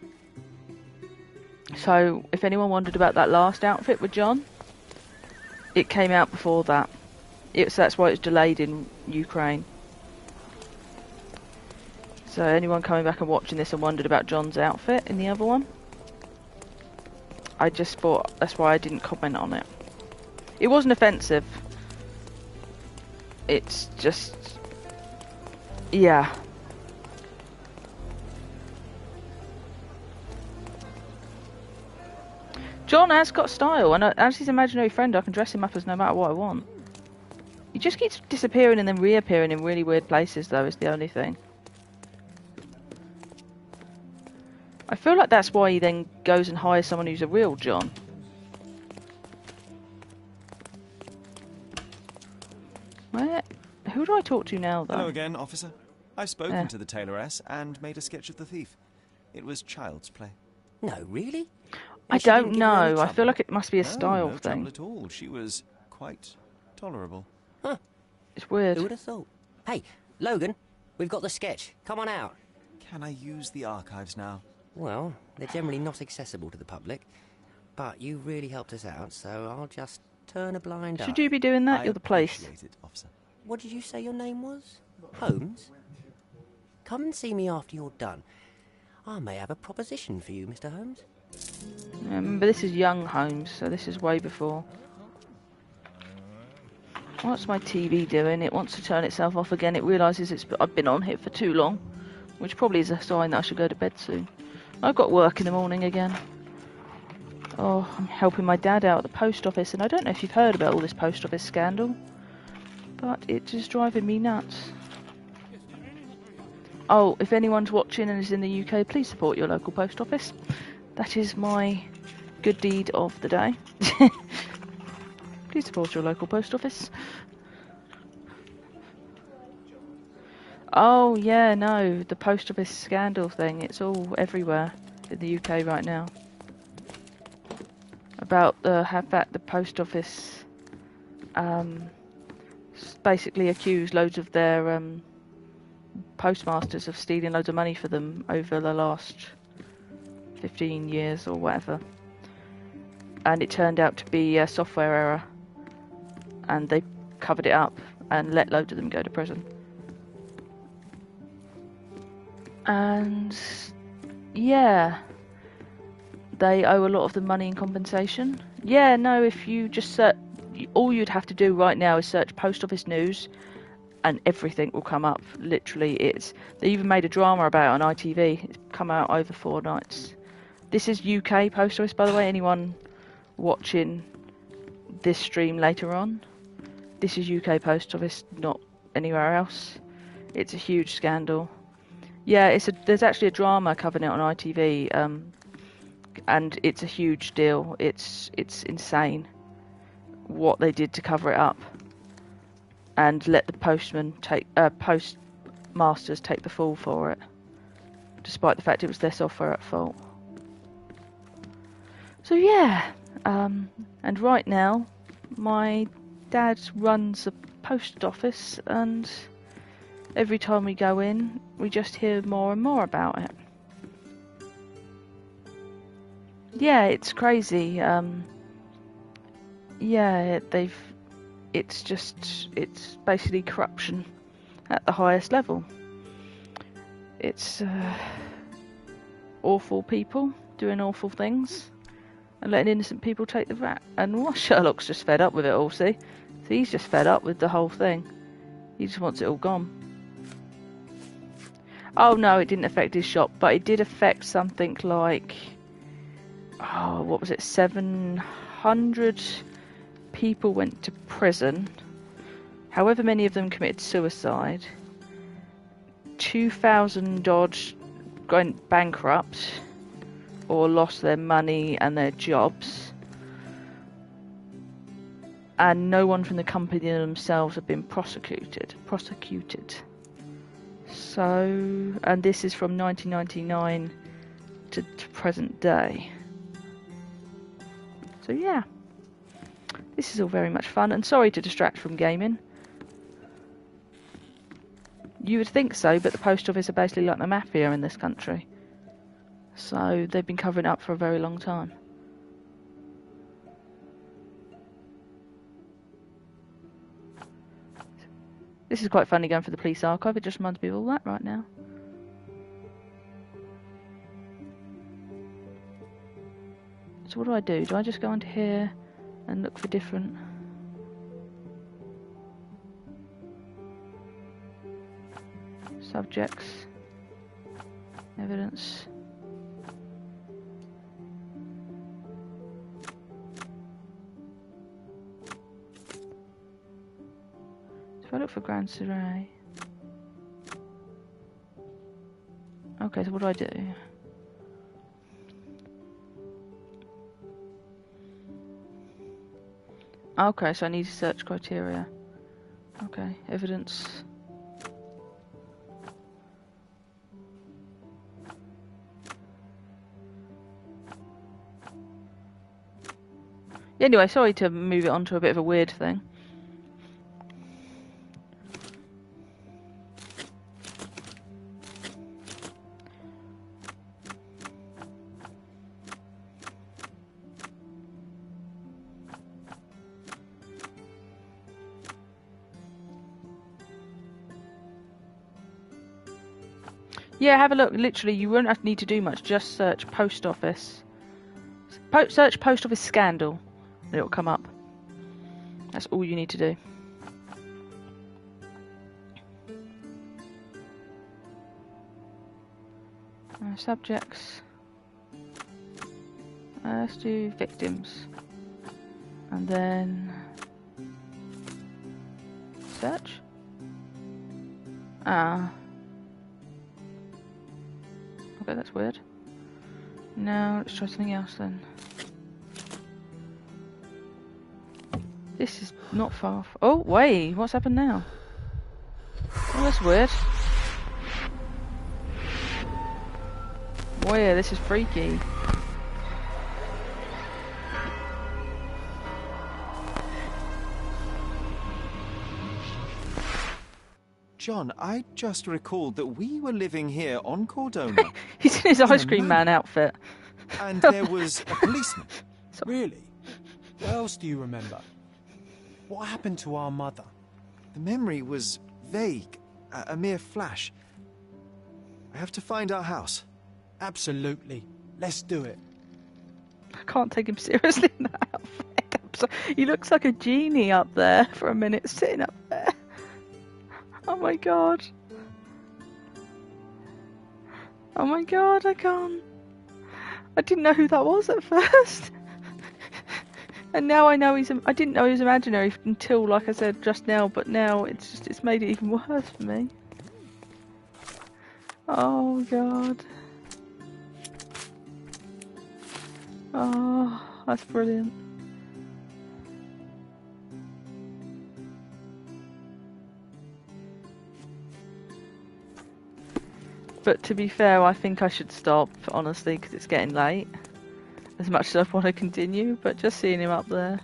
So, if anyone wondered about that last outfit with John, it came out before that. That's why it's delayed in Ukraine. So, anyone coming back and watching this and wondered about John's outfit in the other one, I just thought that's why I didn't comment on it. It wasn't offensive. It's just... yeah. John has got style, and as his imaginary friend, I can dress him up as no matter what I want. He just keeps disappearing and then reappearing in really weird places, though, is the only thing. I feel like that's why he then goes and hires someone who's a real John. Who do I talk to now, though? Hello again, officer. I've spoken to the tailoress and made a sketch of the thief. It was child's play. No, really? I don't know. I feel like it must be a style no thing. trouble at all. She was quite tolerable. Huh. It's weird. Who would have thought? Hey, Logan, we've got the sketch. Come on out. Can I use the archives now? Well, they're generally not accessible to the public, but you really helped us out, so I'll just turn a blind eye. Should you be doing that? I You're the police. appreciate it, officer. What did you say your name was? Holmes? Come and see me after you're done. I may have a proposition for you, Mr. Holmes. Remember, this is young Holmes, so this is way before. What's my TV doing? It wants to turn itself off again. It realises I've been on here for too long, which probably is a sign that I should go to bed soon. I've got work in the morning again. Oh, I'm helping my dad out at the post office, and I don't know if you've heard about all this post office scandal, but it's just driving me nuts. Oh, if anyone's watching and is in the UK, please support your local post office. That is my good deed of the day. Please support your local post office. Oh, yeah, no, the post office scandal thing. It's all everywhere in the UK right now. About the fact the post office basically accused loads of their postmasters of stealing loads of money for them over the last 15 years or whatever. And it turned out to be a software error. And they covered it up and let loads of them go to prison. And yeah, they owe a lot of the money in compensation. Yeah, no, if you just search, all you'd have to do right now is search post office news and everything will come up. Literally, they even made a drama about it on ITV. It's come out over 4 nights. This is UK post office, by the way. Anyone watching this stream later on, this is UK post office, not anywhere else. It's a huge scandal. Yeah, there's actually a drama covering it on ITV, and it's a huge deal. It's insane what they did to cover it up and let the postmasters take the fall for it, despite the fact it was their software at fault. So yeah, and right now my dad runs a post office, and every time we go in we just hear more and more about it. Yeah, it's crazy. Yeah, it's basically corruption at the highest level. It's awful people doing awful things and letting innocent people take the rap. And Sherlock's just fed up with it all, see? So he's just fed up with the whole thing. He just wants it all gone. Oh no, it didn't affect his shop, but it did affect something like, oh, what was it, 700 people went to prison. However many of them committed suicide. 2,000 odd went bankrupt or lost their money and their jobs. And no one from the company themselves have been prosecuted. So, and this is from 1999 to present day. So yeah, this is all very much fun, and sorry to distract from gaming. You would think so, but the post office are basically like the mafia in this country. So they've been covering it up for a very long time. This is quite funny going for the police archive. It just reminds me of all that right now. So what do I do? Do I just go into here and look for different... subjects, evidence? If I look for Grand Surrey... Okay, so what do I do? Okay, so I need search criteria. Okay, evidence. Anyway, sorry to move it on to a bit of a weird thing. Yeah, have a look. Literally, you won't have to need to do much. Just search post office. Search post office scandal, and it'll come up. That's all you need to do. Subjects. Let's do victims. And then search. Okay, that's weird. Now let's try something else then. This is not far off. Oh, wait, what's happened now? Oh, that's weird. Oh yeah, this is freaky. John, I just recalled that we were living here on Cordona. He's in his ice cream man outfit. And there was a policeman. Really? What else do you remember? What happened to our mother? The memory was vague, a mere flash. I have to find our house. Absolutely. Let's do it. I can't take him seriously in that outfit. He looks like a genie up there for a minute, sitting up there. Oh my god. Oh my god, I can't. I didn't know who that was at first. And now I know I didn't know he was imaginary until, like I said just now, but now it's made it even worse for me. Oh god. Oh, that's brilliant. But to be fair, I think I should stop, honestly, because it's getting late. As much as I want to continue, but just seeing him up there,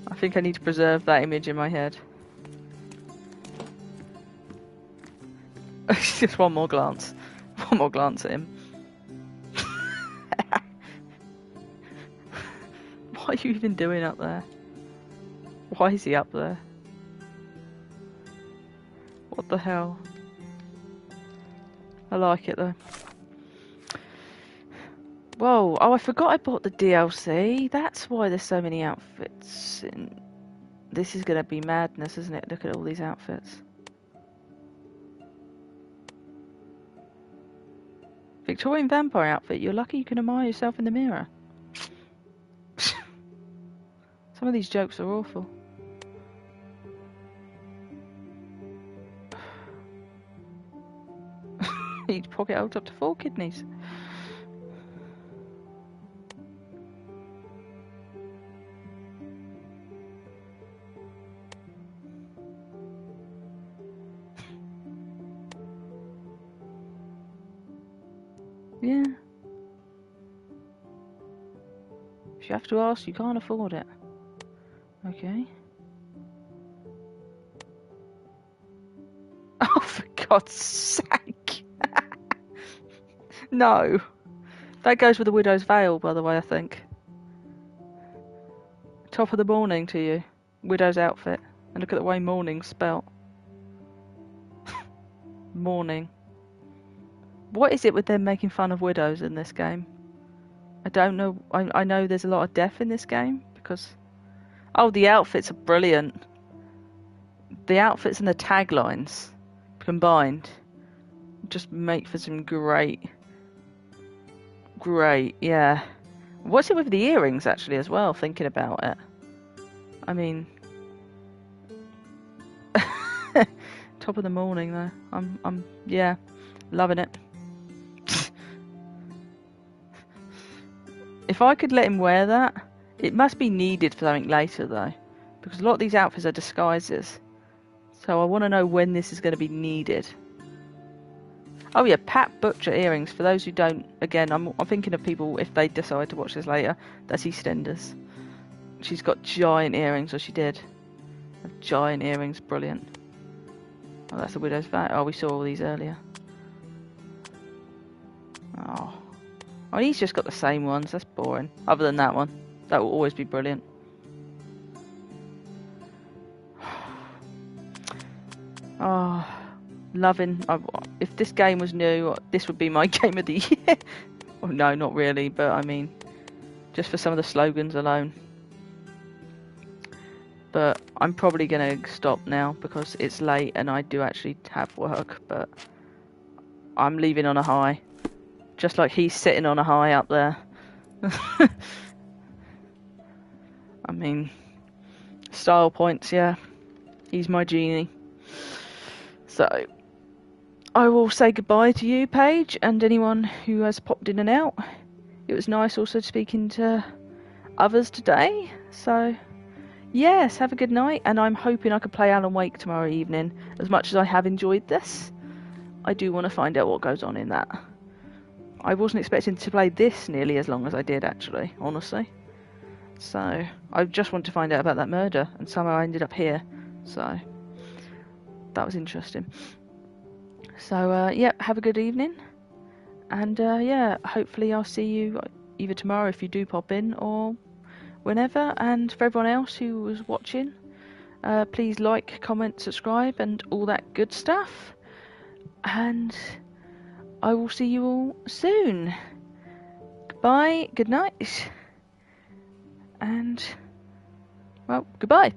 I think I need to preserve that image in my head. Just one more glance. One more glance at him. What are you even doing up there? Why is he up there? What the hell? I like it though. Whoa, oh I forgot I bought the DLC. That's why there's so many outfits. This is going to be madness, isn't it? Look at all these outfits. Victorian vampire outfit. You're lucky you can admire yourself in the mirror. Some of these jokes are awful. Each pocket holds up to 4 kidneys. Yeah. If you have to ask, you can't afford it. Okay. Oh, for God's sake. No. That goes with the widow's veil, by the way, I think. Top of the morning to you. Widow's outfit. And look at the way morning's spelt. Morning. What is it with them making fun of widows in this game? I don't know. I know there's a lot of death in this game because... Oh, the outfits are brilliant. The outfits and the taglines combined just make for some great, yeah. What's it with the earrings actually as well, thinking about it? I mean... Top of the morning though. I'm yeah, loving it. If I could let him wear that, it must be needed for something later though, because a lot of these outfits are disguises. So I want to know when this is going to be needed. Oh yeah, Pat Butcher earrings. For those who don't, again, I'm thinking of people if they decide to watch this later. That's EastEnders. She's got giant earrings, or she did. Giant earrings, brilliant. Oh, that's the widow's veil. Oh, we saw all these earlier. Oh. Oh, he's just got the same ones. That's boring. Other than that one. That will always be brilliant. Oh, loving. If if this game was new, this would be my game of the year. Well, no, not really, but I mean, just for some of the slogans alone. But I'm probably going to stop now because it's late and I do actually have work, but I'm leaving on a high. Just like he's sitting on a high up there. I mean, style points, yeah. He's my genie. So, I will say goodbye to you, Paige, and anyone who has popped in and out. It was nice also speaking to others today. So, yes, have a good night, and I'm hoping I can play Alan Wake tomorrow evening. As much as I have enjoyed this, I do want to find out what goes on in that. I wasn't expecting to play this nearly as long as I did, actually, honestly. So, I just wanted to find out about that murder, and somehow I ended up here. So, that was interesting. So, yeah, have a good evening. And, yeah, hopefully I'll see you either tomorrow if you do pop in, or whenever. And for everyone else who was watching, please like, comment, subscribe, and all that good stuff. And I will see you all soon. Goodbye, good night, and, well, goodbye.